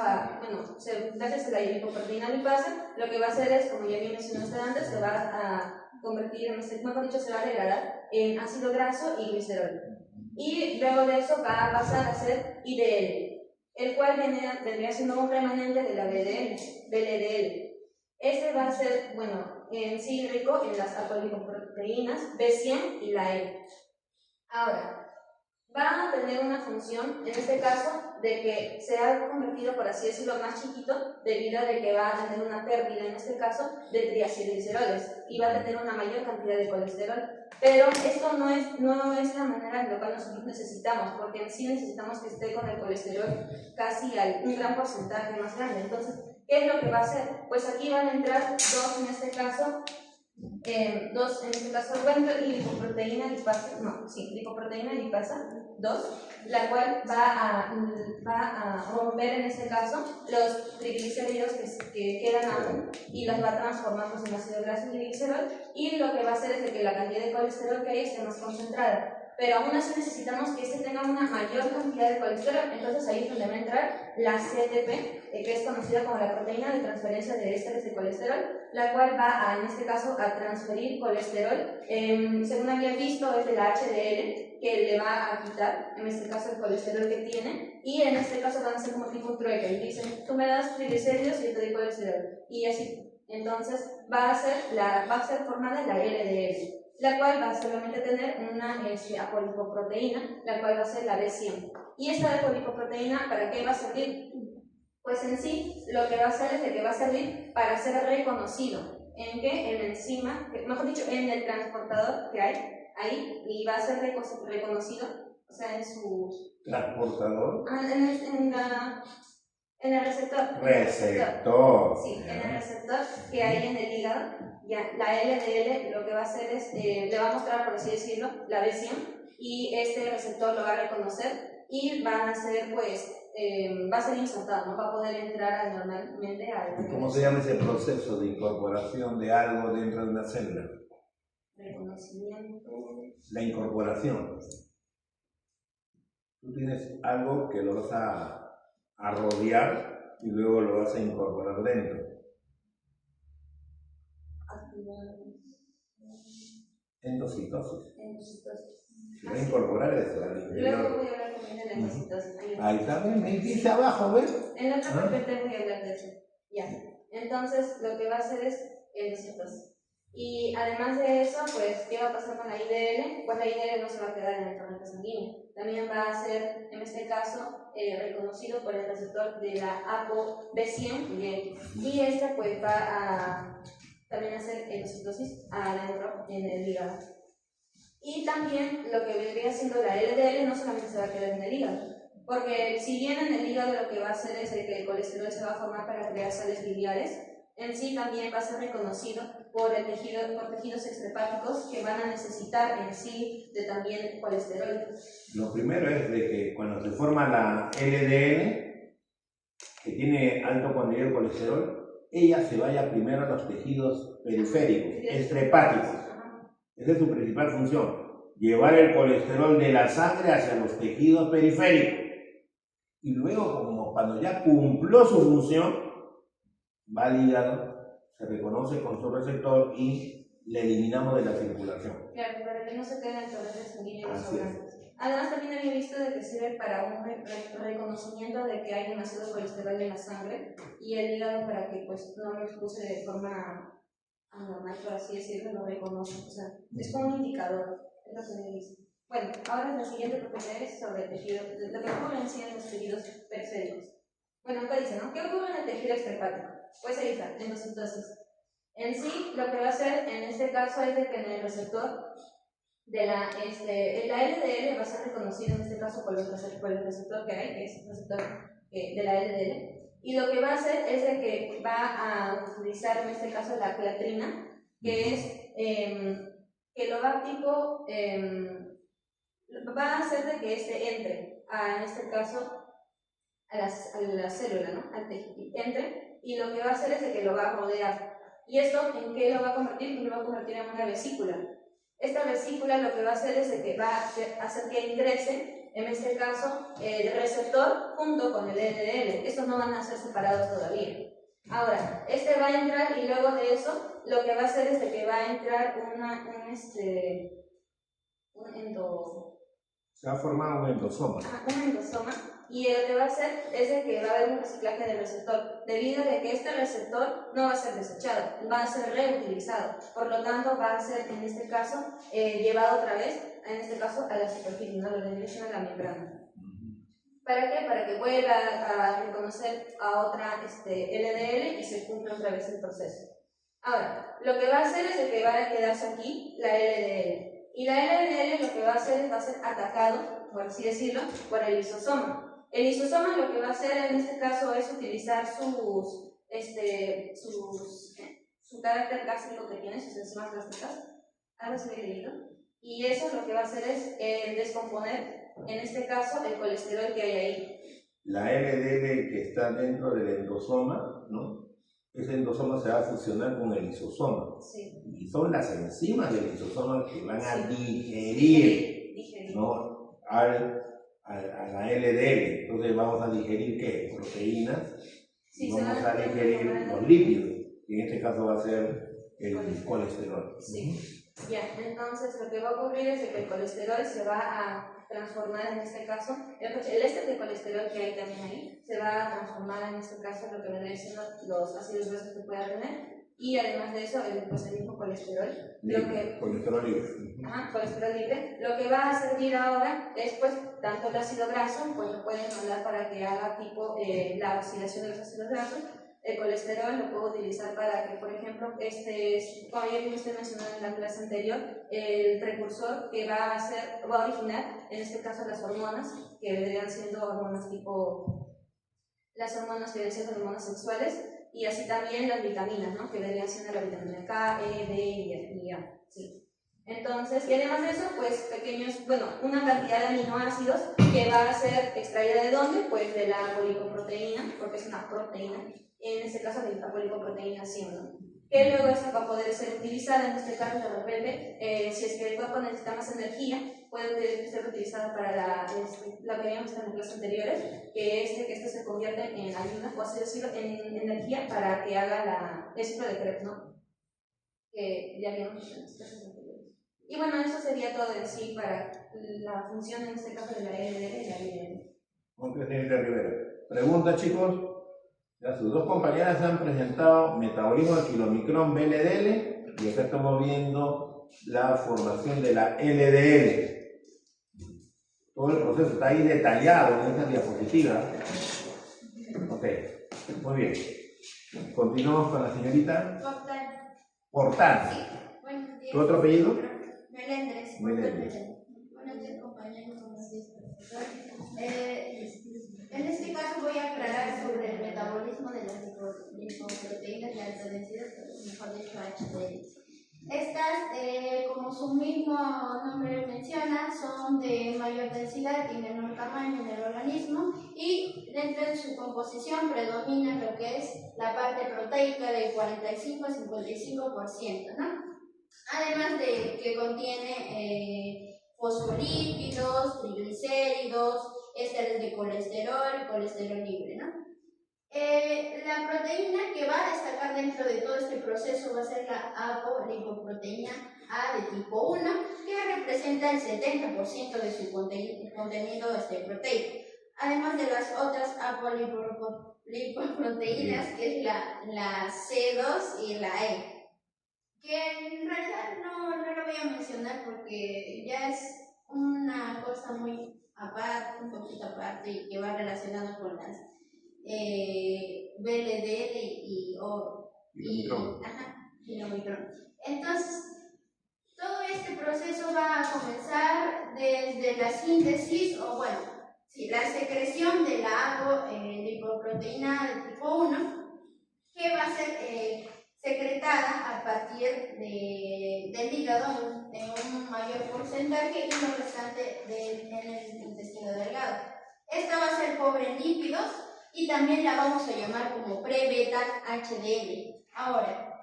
gracias a la lipoproteína lipasa, lo que va a hacer es, como ya había mencionado usted antes, se va a convertir, mejor dicho, se va a degradar en ácido graso y glicerol. Y luego de eso va a pasar a ser IDL, el cual vendría siendo un remanente de la VLDL. Va a ser, en sí rico en las apolipoproteínas B100 y la E. Ahora, va a tener una función, en este caso, de que se ha convertido, por así decirlo, más chiquito, debido a que va a tener una pérdida, en este caso, de triacilgliceroles y va a tener una mayor cantidad de colesterol. Pero esto no es la manera en la cual nosotros necesitamos, porque en sí necesitamos que esté con el colesterol casi un gran porcentaje más grande. Entonces, ¿qué es lo que va a hacer? Pues aquí van a entrar dos, en este caso, lipoproteína lipasa 2, la cual va a romper en este caso los triglicéridos que quedan aún y los va a transformar en ácido graso y glicerol, y lo que va a hacer es que la cantidad de colesterol que hay esté más concentrada. Pero aún así necesitamos que tenga una mayor cantidad de colesterol, entonces ahí es donde va a entrar la CETP, que es conocida como la proteína de transferencia de ésteres de colesterol, la cual va en este caso a transferir colesterol, según había visto es de la HDL, que le va a quitar, en este caso, el colesterol que tiene, y en este caso van a ser como tipo un trueque, y dicen, tú me das triglicéridos y yo te doy colesterol, y así. Entonces va a ser formada la LDL, la cual va a solamente tener una apolipoproteína, la cual va a ser la B100. ¿Y esta apolipoproteína para qué va a servir? Pues en sí, lo que va a hacer es que va a servir para ser reconocido. ¿En qué? En la enzima, mejor dicho, en el transportador que hay ahí, y va a ser reconocido, o sea, en su... ¿Transportador? En el receptor. Receptor. Sí, en el receptor que hay en el hígado. Ya, la LDL lo que va a hacer es, le va a mostrar, por así decirlo, la B100, y este receptor lo va a reconocer y van a ser, pues, va a ser insertado, no va a poder entrar normalmente a... ¿Cómo se llama ese proceso de incorporación de algo dentro de una célula? Reconocimiento. La incorporación. Tú tienes algo que lo vas a rodear y luego lo vas a incorporar dentro. Endocitosis. Se va a incorporar eso al interior. Luego voy a hablar también de la endocitosis. Ahí está, me dice abajo, ¿ves? En la otra PPT voy a hablar de eso. Ya. Entonces, lo que va a hacer es citosis. Y además de eso, pues, ¿qué va a pasar con la IDL? Pues la IDL no se va a quedar en el torrente sanguíneo. También va a ser, en este caso, reconocido por el receptor de la ApoB100 y este pues va a también hacer endocitosis adentro en el hígado. Y también lo que vendría siendo la LDL no solamente se va a quedar en el hígado, porque si bien en el hígado lo que va a hacer es que el colesterol se va a formar para crear sales biliares, en sí también va a ser reconocido por tejidos extrahepáticos que van a necesitar en sí de también colesterol. Lo primero es de que cuando se forma la LDL, que tiene alto contenido de colesterol, ella se vaya primero a los tejidos periféricos, extrahepáticos. Esa es su principal función, llevar el colesterol de la sangre hacia los tejidos periféricos. Y luego, como cuando ya cumplió su función, va al hígado, se reconoce con su receptor y le eliminamos de la circulación. Claro, para que no se quede en el torrente sanguíneo y sobrante. Además, también había visto de que sirve para un reconocimiento de que hay demasiado colesterol en la sangre y el hígado para que pues no lo expulse de forma anormal, por así decirlo, lo reconoce. O sea, es como un indicador, es lo que me dice. Bueno, ahora la siguiente propiedad es sobre el tejido, lo que ocurre en sí en los tejidos periféricos. Bueno, acá dice, ¿no? ¿Qué ocurre en el tejido extrahepático? Pues ahí está, endocitosis. En sí, lo que va a hacer en este caso es de que en el receptor de la LDL va a ser reconocido en este caso por el receptor que hay, que es el receptor de la LDL. Y lo que va a hacer es de que va a utilizar en este caso la clatrina, que es que lo va tipo, va a hacer de que entre en este caso a la célula, ¿no? Al tejido, entre, y lo que va a hacer es de que lo va a rodear. ¿Y esto en qué lo va a convertir? Lo va a convertir en una vesícula. Esta vesícula lo que va a hacer es de que va a hacer que ingrese, en este caso, el receptor junto con el LDL. Estos no van a ser separados todavía. Ahora, este va a entrar y luego de eso, lo que va a hacer es de que va a entrar se va a formar un endosoma. Un endosoma, y lo que va a hacer es de que va a haber un reciclaje del receptor, debido a que este receptor no va a ser desechado, va a ser reutilizado, por lo tanto va a ser en este caso llevado otra vez, en este caso a la superficie, no lo vendría siendo a la membrana. ¿Para qué? Para que vuelva a reconocer a otra LDL y se cumpla otra vez el proceso. Ahora, lo que va a hacer es de que va a quedarse aquí la LDL. Y la LDL lo que va a hacer es va a ser atacado, por así decirlo, por el lisosoma. El lisosoma lo que va a hacer en este caso es utilizar su carácter gástrico que tiene, sus enzimas gástricas, algo así he leído, y eso lo que va a hacer es descomponer, en este caso, el colesterol que hay ahí. La LDL que está dentro del endosoma, ¿no? Ese endosoma se va a fusionar con el lisosoma. Sí. Y son las enzimas del lisosoma que van a digerir, ¿no? a la LDL. Entonces vamos a digerir ¿qué? Proteínas. Sí, y vamos a digerir los lípidos. Y en este caso va a ser el colesterol. Sí. Ya, entonces lo que va a ocurrir es que el colesterol se va a transformar en este caso, el éster de colesterol que hay también ahí, se va a transformar en este caso en lo que vendría siendo los ácidos grasos que pueda tener, y además de eso el mismo colesterol. Colesterol libre. Colesterol libre. Lo que va a servir ahora es pues tanto el ácido graso, pues lo pueden mandar para que haga tipo la oxidación de los ácidos grasos. El colesterol lo puedo utilizar para que, por ejemplo, como ya que usted mencionó en la clase anterior, el precursor que va a originar, en este caso las hormonas, que vendrían siendo hormonas tipo, las hormonas que vendrían siendo hormonas sexuales, y así también las vitaminas, ¿no? Que vendrían siendo la vitamina K, E, D y A. Sí. Entonces, y además de eso, pues una cantidad de aminoácidos que va a ser extraída ¿de dónde? Pues de la glicoproteína, porque es una proteína, en este caso de la glicoproteína 100, ¿no? Que luego esta va a poder ser utilizada, en este caso de repente, si es que el cuerpo necesita más energía, puede ser utilizada para la que habíamos visto en las clases anteriores, que esto se convierte en ayuda, o así decirlo, en energía para que haga el ciclo de Krebs, ¿no? Que ya habíamos visto en las clases anteriores. Y bueno, eso sería todo en sí para la función, en este caso, de la LDL y la IDL. Rivera. ¿Pregunta, chicos? Ya sus dos compañeras han presentado metabolismo de kilomicrón VLDL y acá estamos viendo la formación de la LDL. Todo el proceso está ahí detallado en esta diapositiva. Ok, muy bien. Continuamos con la señorita Portal. Portal. Sí. Buenos días. ¿Tu otro apellido? Melendres. Melendres. Buenos días, compañeros. Buenos días, profesor. En este caso voy a aclarar sobre el metabolismo de las lipoproteínas de alta densidad, mejor dicho HDL. Estas, como su mismo nombre menciona, son de mayor densidad y menor tamaño en el organismo, y dentro de su composición predomina lo que es la parte proteica del 45 a 55%, ¿no? Además de que contiene fosfolípidos, triglicéridos, ésteres de colesterol y colesterol libre, ¿no? La proteína que va a destacar dentro de todo este proceso va a ser la apolipoproteína A de tipo 1, que representa el 70% de su contenido proteico, además de las otras apolipoproteínas, que es la C2 y la E, que en realidad no lo voy a mencionar porque ya es una cosa muy aparte, un poquito aparte, y que va relacionado con las VLDL y kilomicrón. Entonces, todo este proceso va a comenzar desde la síntesis, o bueno, sí, la secreción de la apolipoproteína de tipo 1, que va a ser secretada a partir del hígado en un mayor porcentaje y lo restante en el intestino delgado. Esta va a ser pobre en lípidos y también la vamos a llamar como pre-beta HDL. Ahora,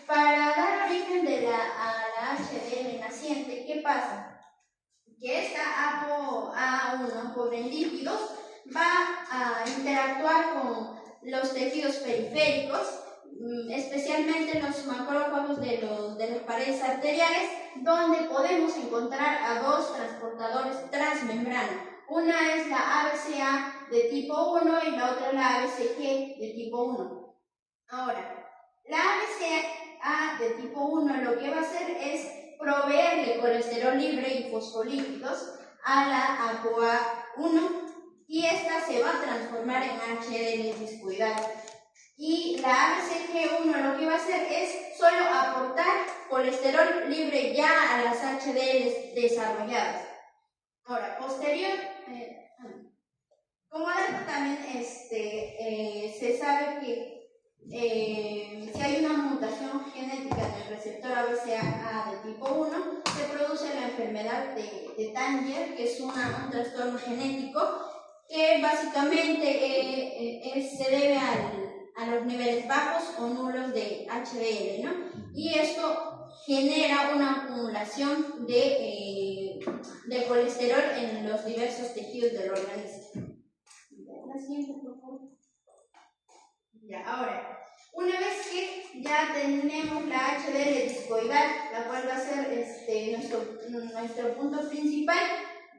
para dar origen a la HDL naciente, ¿qué pasa? Que esta A1, pobre en lípidos, va a interactuar con los tejidos periféricos, especialmente los macrófagos de las paredes arteriales, donde podemos encontrar a dos transportadores transmembrana. Una es la ABCA de tipo 1 y la otra la ABCG de tipo 1. Ahora, la ABCA de tipo 1 lo que va a hacer es proveerle colesterol libre y fosfolípidos a la ApoA1, y esta se va a transformar en HDL discoidal. Y la ABCG1 lo que va a hacer es solo aportar colesterol libre ya a las HDL desarrolladas. Ahora, como dato también se sabe que si hay una mutación genética del receptor ABCA de tipo 1, se produce la enfermedad de Tanger, que es un trastorno genético que básicamente se debe a los niveles bajos o nulos de HDL, ¿no? Y esto genera una acumulación de colesterol en los diversos tejidos del organismo. La siguiente, por favor. Ya, ahora, una vez que ya tenemos la HDL discoidal, la cual va a ser nuestro punto principal,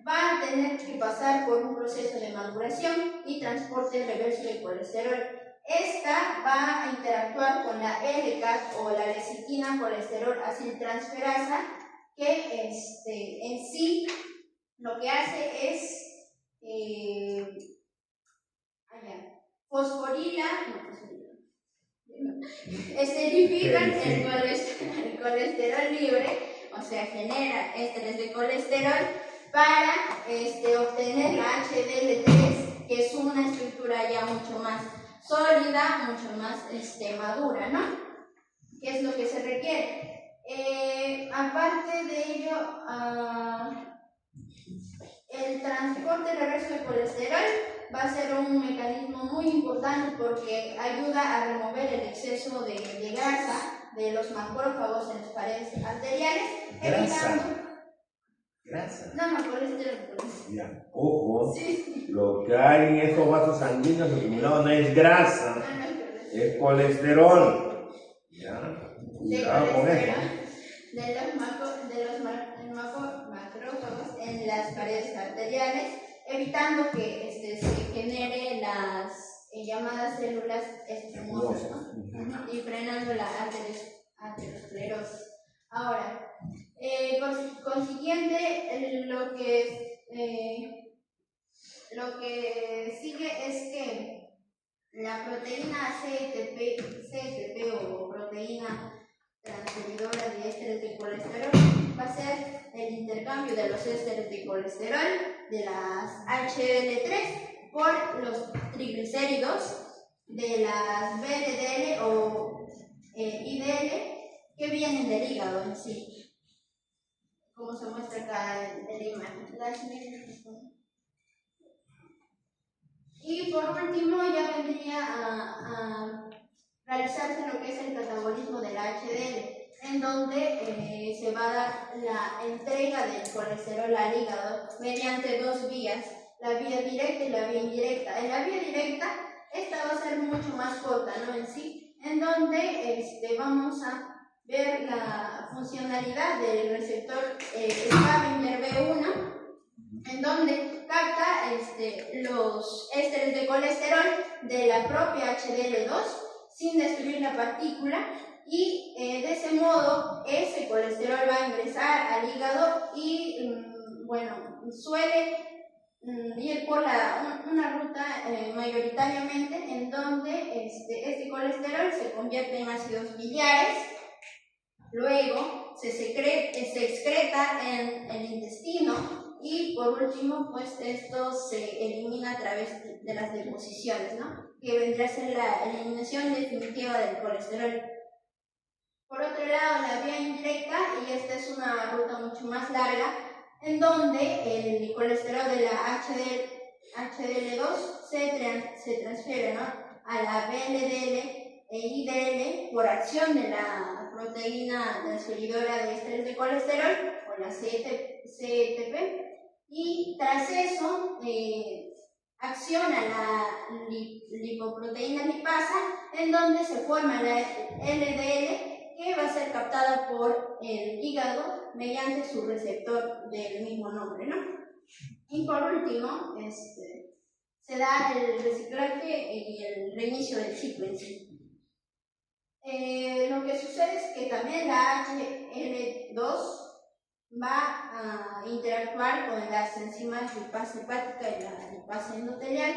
va a tener que pasar por un proceso de maduración y transporte reverso de colesterol. Esta va a interactuar con la LCAT o la lecitina colesterol aciltransferasa, que en sí lo que hace es esterifican el colesterol libre, o sea, genera ésteres de colesterol para obtener la HDL3, que es una estructura ya mucho más sólida, mucho más madura, ¿no? ¿Qué es lo que se requiere? Aparte de ello, el transporte reverso de colesterol va a ser un mecanismo muy importante porque ayuda a remover el exceso de grasa de los macrófagos en las paredes arteriales, Grasa. No, colesterol. Ya, ojo, Sí. Lo que hay en estos vasos sanguíneos acumulados no es grasa, es colesterol. Ya, cuidado con eso. De los macrófagos en las paredes arteriales, evitando que se genere llamadas células escamosas, ¿no? Y frenando la aterosclerosis. Ahora, por consiguiente, lo que sigue es que la proteína CTP o proteína transferidora de ésteres de colesterol va a ser el intercambio de los ésteres de colesterol de las HDL3 por los triglicéridos de las VLDL o IDL que vienen del hígado en sí, como se muestra acá en la imagen. Y por último ya vendría a realizarse lo que es el catabolismo del HDL, en donde se va a dar la entrega del colesterol al hígado mediante dos vías, la vía directa y la vía indirecta. En la vía directa, esta va a ser mucho más corta, ¿no? En sí, en donde vamos a ver la funcionalidad del receptor Scavenger B1, en donde capta los ésteres de colesterol de la propia HDL2 sin destruir la partícula, y de ese modo ese colesterol va a ingresar al hígado y suele ir por una ruta mayoritariamente en donde este colesterol se convierte en ácidos biliares, luego se excreta en el intestino y por último pues esto se elimina a través de las deposiciones, ¿no? Que vendrá a ser la eliminación definitiva del colesterol. Por otro lado, la vía indirecta, y esta es una ruta mucho más larga, en donde el colesterol de la HDL2 se transfiere, ¿no?, a la VLDL e IDL por acción de la proteína transferidora de ésteres de colesterol, o la CTP, y tras eso acciona la lipoproteína lipasa, en donde se forma la LDL, que va a ser captada por el hígado mediante su receptor del mismo nombre, ¿no? Y por último, se da el reciclaje y el reinicio del ciclo en sí. Lo que sucede es que también la HL2 va a interactuar con las enzimas lipasa hepática y la lipasa endotelial,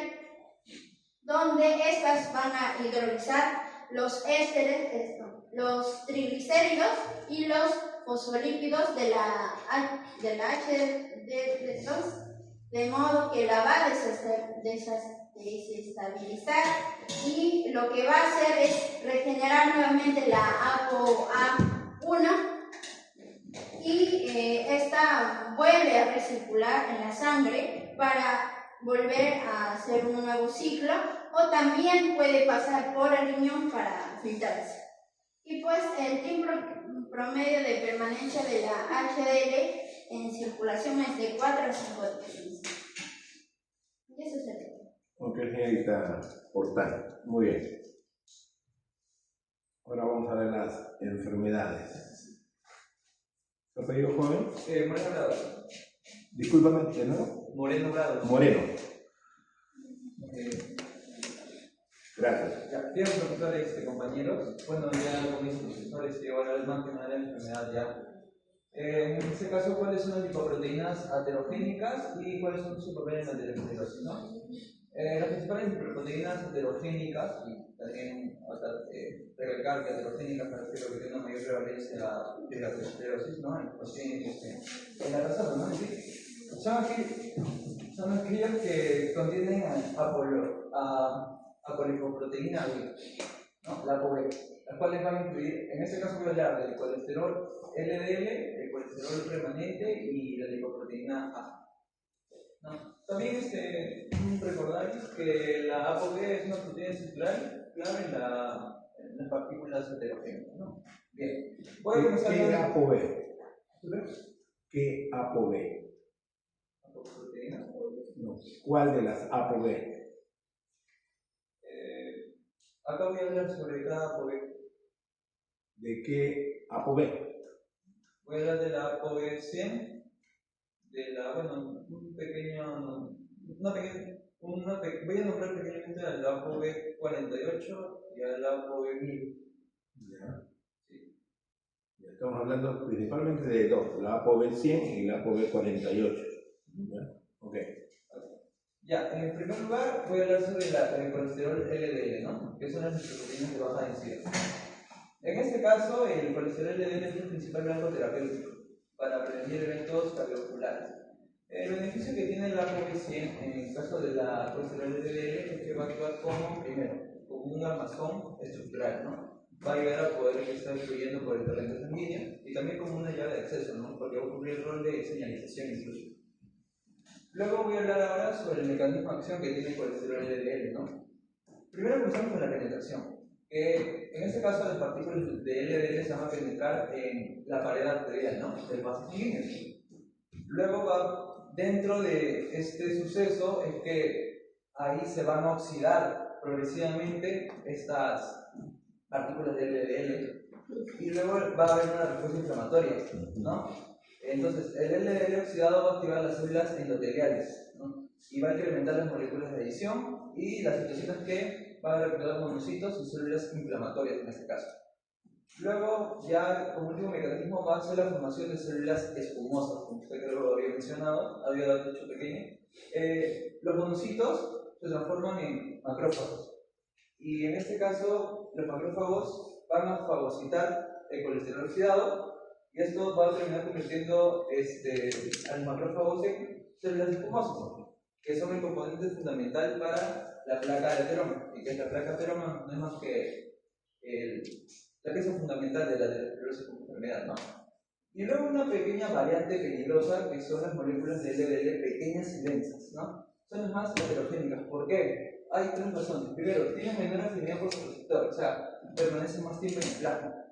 donde estas van a hidrolizar los ésteres, los triglicéridos y los fosfolípidos de la HDL2, de modo que la va a desestabilizar, y lo que va a hacer es regenerar nuevamente la ApoA1, y esta vuelve a recircular en la sangre para volver a hacer un nuevo ciclo, o también puede pasar por el riñón para filtrarse. Y pues el tiempo promedio de permanencia de la HDL en circulación es de 4 a 5 días. Y eso es el tema. Ok, señorita Portal. Muy bien. Ahora vamos a ver las enfermedades. ¿Tu apellido, joven? Moreno Bravo. Discúlpame, ¿de nuevo? Moreno Bravo. Moreno. Gracias. Ya, bien, profesores, compañeros. Bueno, ya como dicen los profesores, ahora les más que nada la enfermedad ya. En este caso, ¿cuáles son las lipoproteínas aterogénicas y cuáles son su papel en la aterosclerosis, ¿no? Las principales lipoproteínas aterogénicas, y también recalcar que aterogénicas me refiero a que tienen una mayor prevalencia de la aterosclerosis, ¿no? En la raza humana, ¿sí? Son aquellas que contienen apolipoproteína B, ¿no? La ApoB, las cuales van a incluir, en este caso voy a hablar del colesterol LDL, el colesterol remanente y la lipoproteína A, ¿no? También recordar que la ApoB es una proteína estructural clave en las partículas heterogéneas, ¿no? Bien, voy a comenzar ¿Qué con ApoB? ¿Qué ApoB? ¿Apoproteína? No. ¿Cuál de las ApoB? Acá voy a hablar sobre cada ApoB. ¿De qué ApoB? Voy a hablar de la ApoB 100, de la, bueno, una pequeña voy a nombrar pequeñamente al ApoB48 y al ApoB1000. Ya. Estamos hablando principalmente de dos, la ApoB100 y la ApoB48. ¿Ya? Ok. Ya, en primer lugar voy a hablar sobre el colesterol LDL, ¿no? Que son las lipoproteínas de baja densidad. En este caso, el colesterol LDL es el principal blanco terapéutico para prevenir eventos cardiovasculares. El beneficio que tiene la ApoB100 en el caso de la colesterol LDL es que va a actuar como, primero, como un armazón estructural, ¿no? Va a ayudar a poder estar fluyendo por el torrente sanguíneo y también como una llave de acceso, ¿no? Porque va a cumplir el rol de señalización incluso. Luego voy a hablar ahora sobre el mecanismo de acción que tiene el colesterol LDL, ¿no? Primero comenzamos con la penetración. En este caso, las partículas de LDL se van a penetrar en la pared arterial, ¿no? Del vaso sanguíneo. Luego, dentro de este suceso, es que ahí se van a oxidar progresivamente estas partículas de LDL y luego va a haber una respuesta inflamatoria, ¿no? Entonces, el LDL oxidado va a activar las células endoteliales, ¿no? Y va a incrementar las moléculas de adición y las citocinas que van a reclutar monocitos y células inflamatorias en este caso. Luego, ya como último mecanismo, va a ser la formación de células espumosas, como usted creo lo había mencionado, había dado hecho pequeño. Los monocitos se transforman en macrófagos. Y en este caso, los macrófagos van a fagocitar el colesterol oxidado y esto va a terminar convirtiendo a los macrófagos en células espumosas, que son el componente fundamental para la placa de ateroma. Y que la placa de ateroma no es más que la pieza fundamental de la aterosclerosis como enfermedad, ¿no? Y luego una pequeña variante peligrosa que son las moléculas de LDL pequeñas y densas, ¿no? Son las más heterogénicas. ¿Por qué? Hay tres razones. Primero, tienen menor afinidad por su receptor, o sea, permanecen más tiempo en el plasma.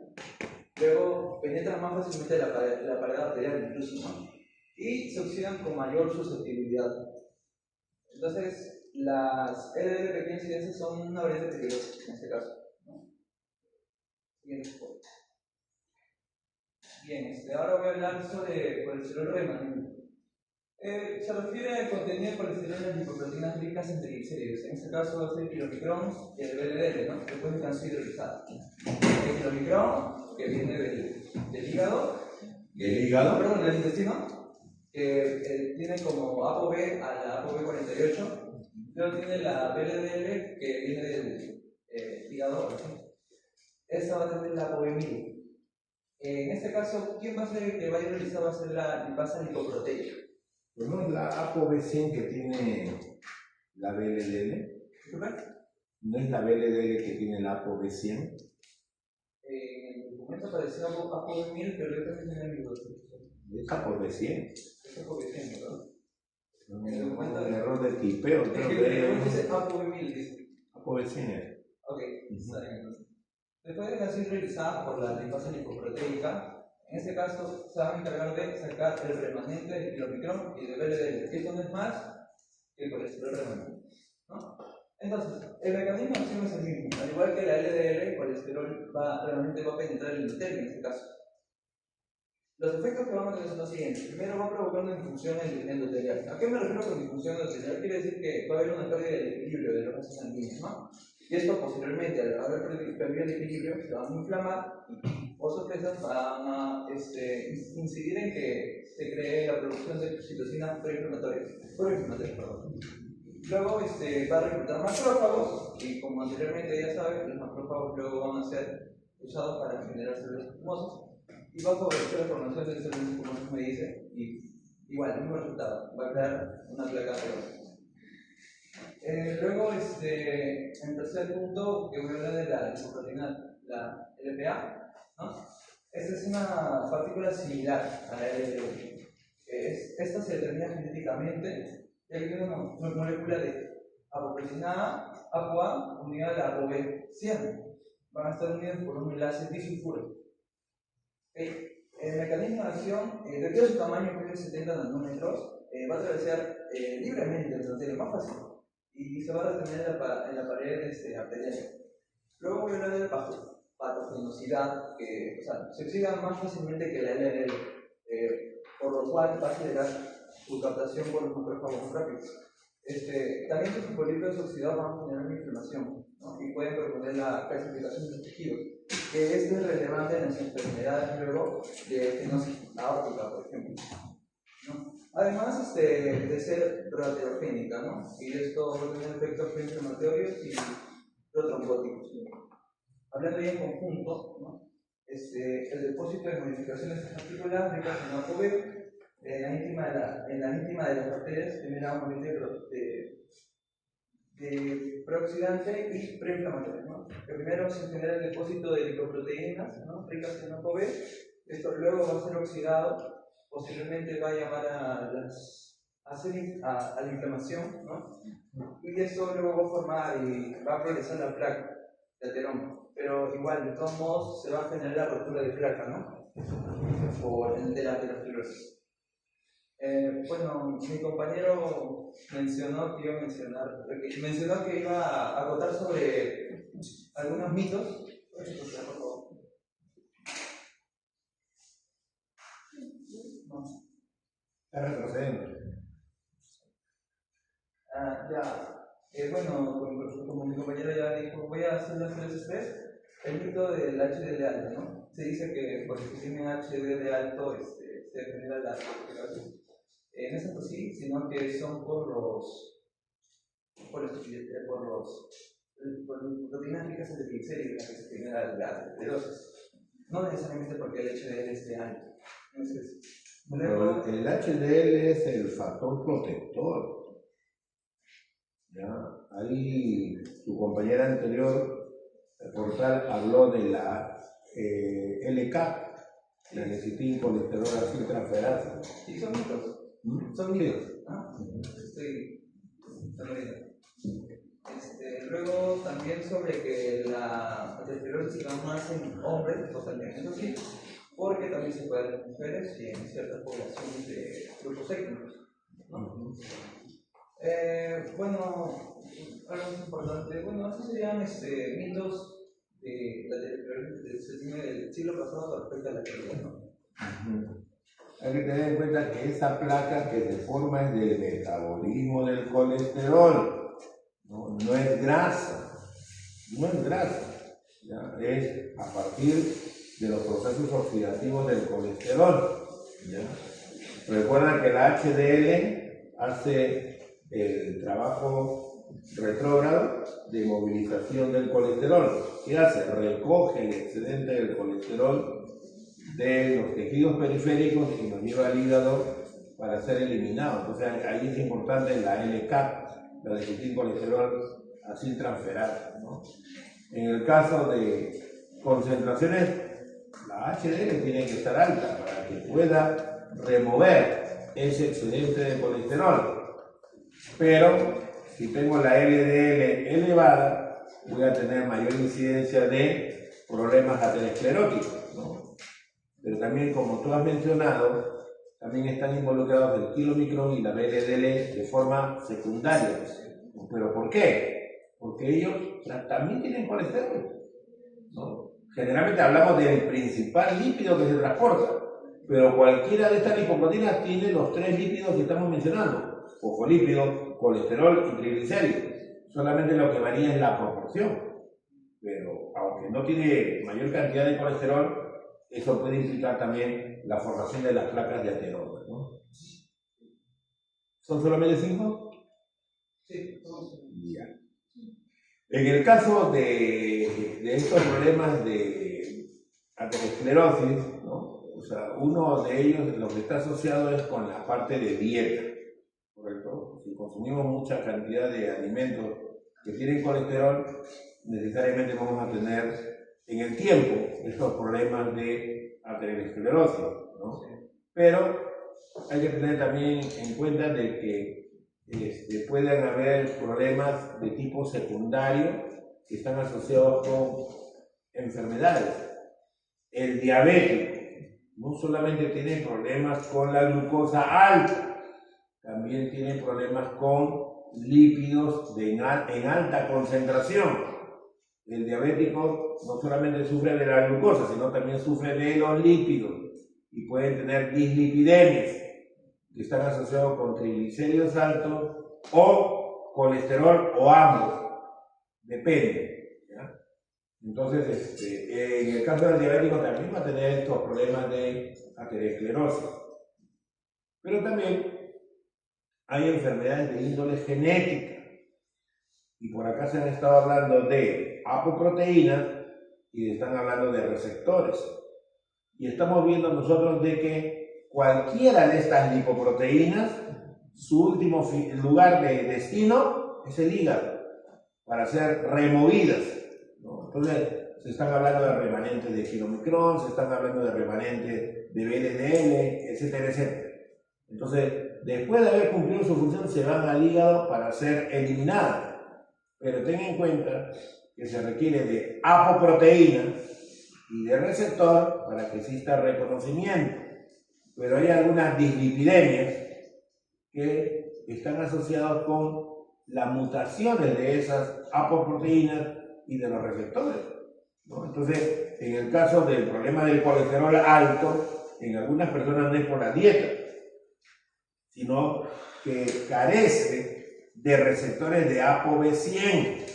Luego, penetran más fácilmente la pared arterial incluso, ¿no? Y se oxidan con mayor susceptibilidad. Entonces, las LDL pequeñas y densas son una variante peligrosa en este caso, ¿no? Bien, ahora voy a hablar sobre colesterol remanente. Se refiere al contenido de colesterol en las lipoproteínas ricas en triglicéridos. En este caso va a ser el kilomicrón y el VLDL, ¿no? Después de que han sido hidrolizados. El kilomicrón, que viene del hígado. ¿Del hígado? Perdón, del intestino, que tiene como ApoB a la ApoB48. Luego tiene la VLDL, que viene del hígado. Esta va a tener la ApoB1000. En este caso, ¿quién va a ser el que va a hidrolizar? Va a ser la lipasa lipoproteica. Pues no es la ApoB100 que tiene la BLDL. ¿No es la BLDL que tiene la ApoB100? En el documento aparecía ApoB1000, pero yo también tenía mi documento. Es ApoB100. Es ApoB100, ¿verdad? Un error de tipeo, Es creo que que el dice ApoB1000, dice. ApoB100. Ok, está bien entonces. Después de que ha sido realizada por la lipasa lipoproteica, en este caso se van a encargar de sacar el remanente del kilomicrón y del VLDL. Esto no es más que el colesterol remanente, ¿no? Entonces, el mecanismo de acción es el mismo. Al igual que la LDL, el colesterol realmente va a penetrar el endotelio en este caso. Los efectos que vamos a tener son los siguientes. Primero, va a provocar una disfunción endotelial. ¿A qué me refiero con disfunción endotelial? Quiere decir que va a haber una pérdida del equilibrio de los vasos sanguíneos, ¿no? Y esto posteriormente, al haber perdido el equilibrio, se van a inflamar o sorpresas van a incidir en que se cree la producción de citocinas proinflamatorias. Luego va a reclutar macrófagos y como anteriormente ya saben, los macrófagos luego van a ser usados para generar células espumosas y va a favorecer la formación de células espumosas, me dice, y igual, el mismo resultado, va a crear una placa de luego, en tercer punto, que voy a hablar de la lipoproteína, la LPA, ¿no? Esta es una partícula similar a la LDL. Esta se determina genéticamente, ya que tiene una molécula de apoproteína ApoA unida a la ApoB100. Van a estar unidas por un enlace disulfuro. El mecanismo de acción, debido a su tamaño, que es de 70 nanómetros, va a atravesar libremente el endotelio, más fácil, y se va a retener en la pared arterial. Luego voy a hablar de la patogenosidad, que se oxida más fácilmente que la LDL, por lo cual va a acelerar su captación por los macrófagos rápidos. También los polímeros oxidados van a generar una inflamación, ¿no? Y pueden proponer la calcificación de los tejidos, que esto es relevante en las enfermedades luego de estenosis aórtica, por ejemplo, ¿no? Además de ser proteogénica, ¿no? Y esto va a tener efectos proinflamatorios y protrombóticos, ¿no? Hablando ya en conjunto, ¿no? El depósito de modificaciones de partículas ricas en ApoB en la íntima de las bacterias genera un ambiente de preoxidante y preinflamatorio, ¿no? Primero se genera el depósito de lipoproteínas, ¿no? Ricas en ApoB. Esto luego va a ser oxidado, posiblemente va a llevar a la inflamación, ¿no? Y esto luego va a formar y va a progresar la placa de ateroma. Pero igual, de todos modos, se va a generar la rotura de placa, ¿no? Por el de la aterosclerosis. Bueno, mi compañero mencionó que iba a acotar sobre algunos mitos. Está retrocediendo. Bueno, como mi compañero ya dijo, voy a hacer las tres. El mito del HDL alto, ¿no? Se dice que porque tiene HDL alto se genera la aterosclerosis. No es así, sino que son por proteínas ricas en triglicéridos que se genera la aterosclerosis. No necesariamente porque el HDL esté alto. Entonces, Pero el HDL es el factor protector. ¿Ya? Ahí tu compañera anterior, Portal, habló de la LK, la lecitin colesterol acetiltransferasa. Sí, son mitos. Son mitos. ¿No? Estoy olvidando. Luego también sobre que la aterosclerosis se da más en hombres, totalmente. Eso sí, porque también se puede dar en mujeres y en ciertas poblaciones de grupos étnicos, ¿no? Bueno, algo muy importante. Bueno, estos serían mitos de la aterosclerosis del siglo pasado respecto a la actualidad, ¿no? Hay que tener en cuenta que esa placa que se forma es del metabolismo del colesterol, no es grasa, ¿ya? Es a partir de los procesos oxidativos del colesterol, ¿ya? Recuerda que la HDL hace el trabajo retrógrado de movilización del colesterol. ¿Qué hace? Recoge el excedente del colesterol de los tejidos periféricos y nos lleva al hígado para ser eliminado. Entonces ahí es importante la LK, la lecitin colesterol acetiltransferasa, ¿no? En el caso de concentraciones, la HDL tiene que estar alta para que pueda remover ese excedente de colesterol. Pero si tengo la LDL elevada, voy a tener mayor incidencia de problemas ateroscleróticos, ¿no? Pero también, como tú has mencionado, también están involucrados el kilomicrón y la VLDL de forma secundaria. ¿Pero por qué? Porque ellos también tienen colesterol, ¿no? Generalmente hablamos del principal lípido que se transporta, pero cualquiera de estas lipoproteínas tiene los tres lípidos que estamos mencionando: fosfolípidos, colesterol y triglicéridos. Solamente lo que varía es la proporción. Pero aunque no tiene mayor cantidad de colesterol, eso puede implicar también la formación de las placas de ateroma, ¿no? ¿Son solamente 5? Sí. Ya. En el caso de estos problemas de aterosclerosis, ¿no? O sea, uno de ellos, lo que está asociado es con la parte de dieta, ¿correcto? Si consumimos mucha cantidad de alimentos que tienen colesterol, necesariamente vamos a tener en el tiempo estos problemas de aterosclerosis, ¿no? Pero hay que tener también en cuenta de que pueden haber problemas de tipo secundario que están asociados con enfermedades. El diabético no solamente tiene problemas con la glucosa alta, también tiene problemas con lípidos en alta concentración. El diabético no solamente sufre de la glucosa, sino también sufre de los lípidos y pueden tener dislipidemias que están asociados con triglicéridos altos o colesterol o ambos, depende, ¿ya? Entonces, en el caso del diabético también va a tener estos problemas de aterosclerosis. Pero también hay enfermedades de índole genética. Y por acá se han estado hablando de apoproteínas y están hablando de receptores. Y estamos viendo nosotros de que cualquiera de estas lipoproteínas, su último lugar de destino es el hígado, para ser removidas, ¿no? Entonces, se están hablando de remanentes de kilomicrón, se están hablando de remanentes de VLDL, etcétera, etcétera. Entonces, después de haber cumplido su función, se van al hígado para ser eliminadas. Pero ten en cuenta que se requiere de apoproteína y de receptor para que exista reconocimiento. Pero hay algunas dislipidemias que están asociadas con las mutaciones de esas apoproteínas y de los receptores, ¿no? Entonces, en el caso del problema del colesterol alto, en algunas personas no es por la dieta, sino que carece de receptores de ApoB100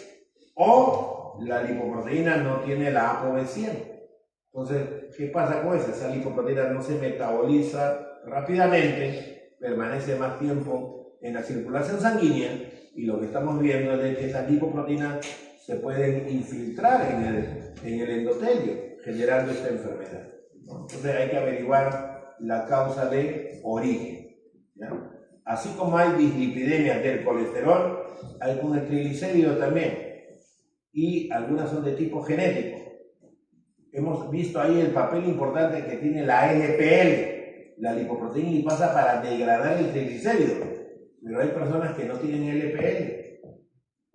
o la lipoproteína no tiene la ApoB100. Entonces, ¿qué pasa con eso? Esa lipoproteína no se metaboliza rápidamente, permanece más tiempo en la circulación sanguínea y lo que estamos viendo es de que esas lipoproteínas se pueden infiltrar en el endotelio, generando esta enfermedad, ¿no? Entonces hay que averiguar la causa de origen, ¿ya? Así como hay dislipidemias del colesterol, hay con el triglicérido también, y algunas son de tipo genético. Hemos visto ahí el papel importante que tiene la LPL, la lipoproteína lipasa, para degradar el triglicérido, pero hay personas que no tienen LPL.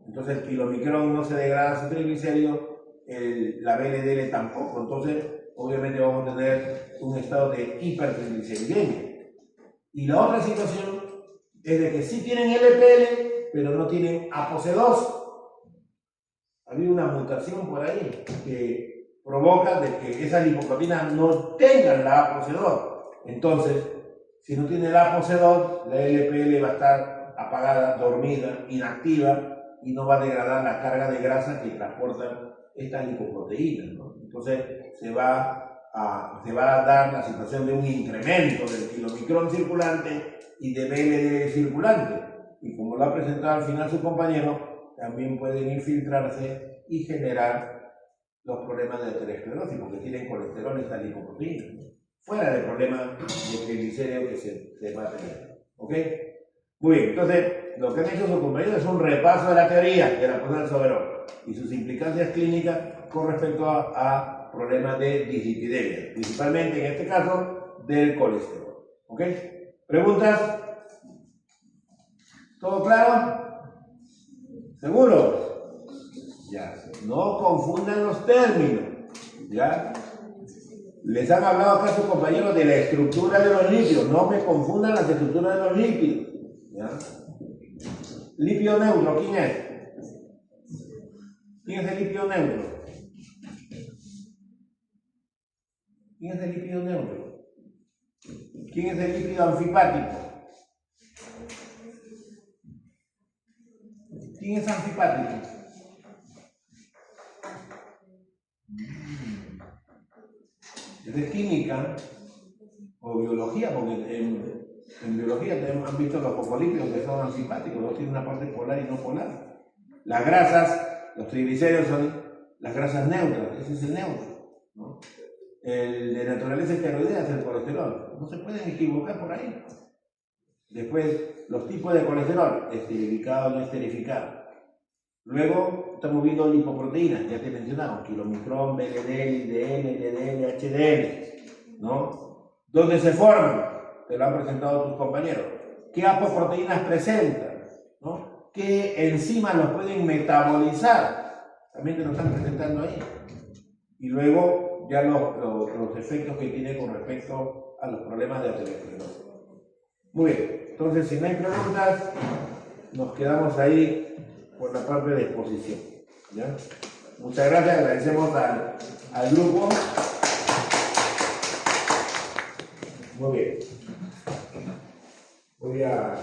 Entonces el kilomicrón no se degrada su triglicérido, la VLDL tampoco. Entonces, obviamente vamos a tener un estado de hipertrigliceridemia. Y la otra situación es de que sí tienen LPL, pero no tienen ApoC2. Había una mutación por ahí que provoca de que esas lipoproteínas no tengan la ApoC2. Entonces, si no tiene la ApoC2, la LPL va a estar apagada, dormida, inactiva, y no va a degradar la carga de grasa que transportan estas lipoproteínas, ¿no? Entonces se va a dar la situación de un incremento del kilomicrón circulante y de VLDL circulante. Y como lo ha presentado al final su compañero, también pueden infiltrarse y generar los problemas de aterosclerosis, porque tienen colesterol estas lipoproteínas, ¿no? Fuera del problema de triglicéridos que se va a tener. ¿Ok? Muy bien, entonces lo que han hecho sus compañeros es un repaso de la teoría de la profesora Soberón y sus implicancias clínicas con respecto a problemas de dislipidemia, principalmente en este caso del colesterol. ¿Ok? ¿Preguntas? ¿Todo claro? ¿Seguro? Ya, no confundan los términos. ¿Ya? Les han hablado acá sus compañeros de la estructura de los lípidos. No me confundan las estructuras de los lípidos. ¿Ya? Lípido neutro, ¿quién es? ¿Quién es el lípido neutro? ¿Quién es el lípido neutro? ¿Quién es el lípido anfipático? ¿Quién es anfipático? Es de química o biología, porque en biología han visto los fosfolípidos que son anfipáticos, no tienen una parte polar y no polar. Las grasas, los triglicéridos son las grasas neutras, ese es el neutro, ¿no? El de naturaleza esteroidea es el colesterol, no se pueden equivocar por ahí. Después, los tipos de colesterol, esterificado, no esterificado. Luego, estamos viendo lipoproteínas, ya te mencionamos, kilomicrón, VLDL, LDL, LDL, HDL, ¿no? ¿Dónde se forman? Te lo han presentado tus compañeros. ¿Qué apoproteínas presentan? ¿No? ¿Qué enzimas los pueden metabolizar? También te lo están presentando ahí. Y luego ya los efectos que tiene con respecto a los problemas de aterosclerosis. Muy bien, entonces si no hay preguntas, nos quedamos ahí por la parte de exposición, ¿ya? Muchas gracias, agradecemos al grupo. Muy bien. Voy a...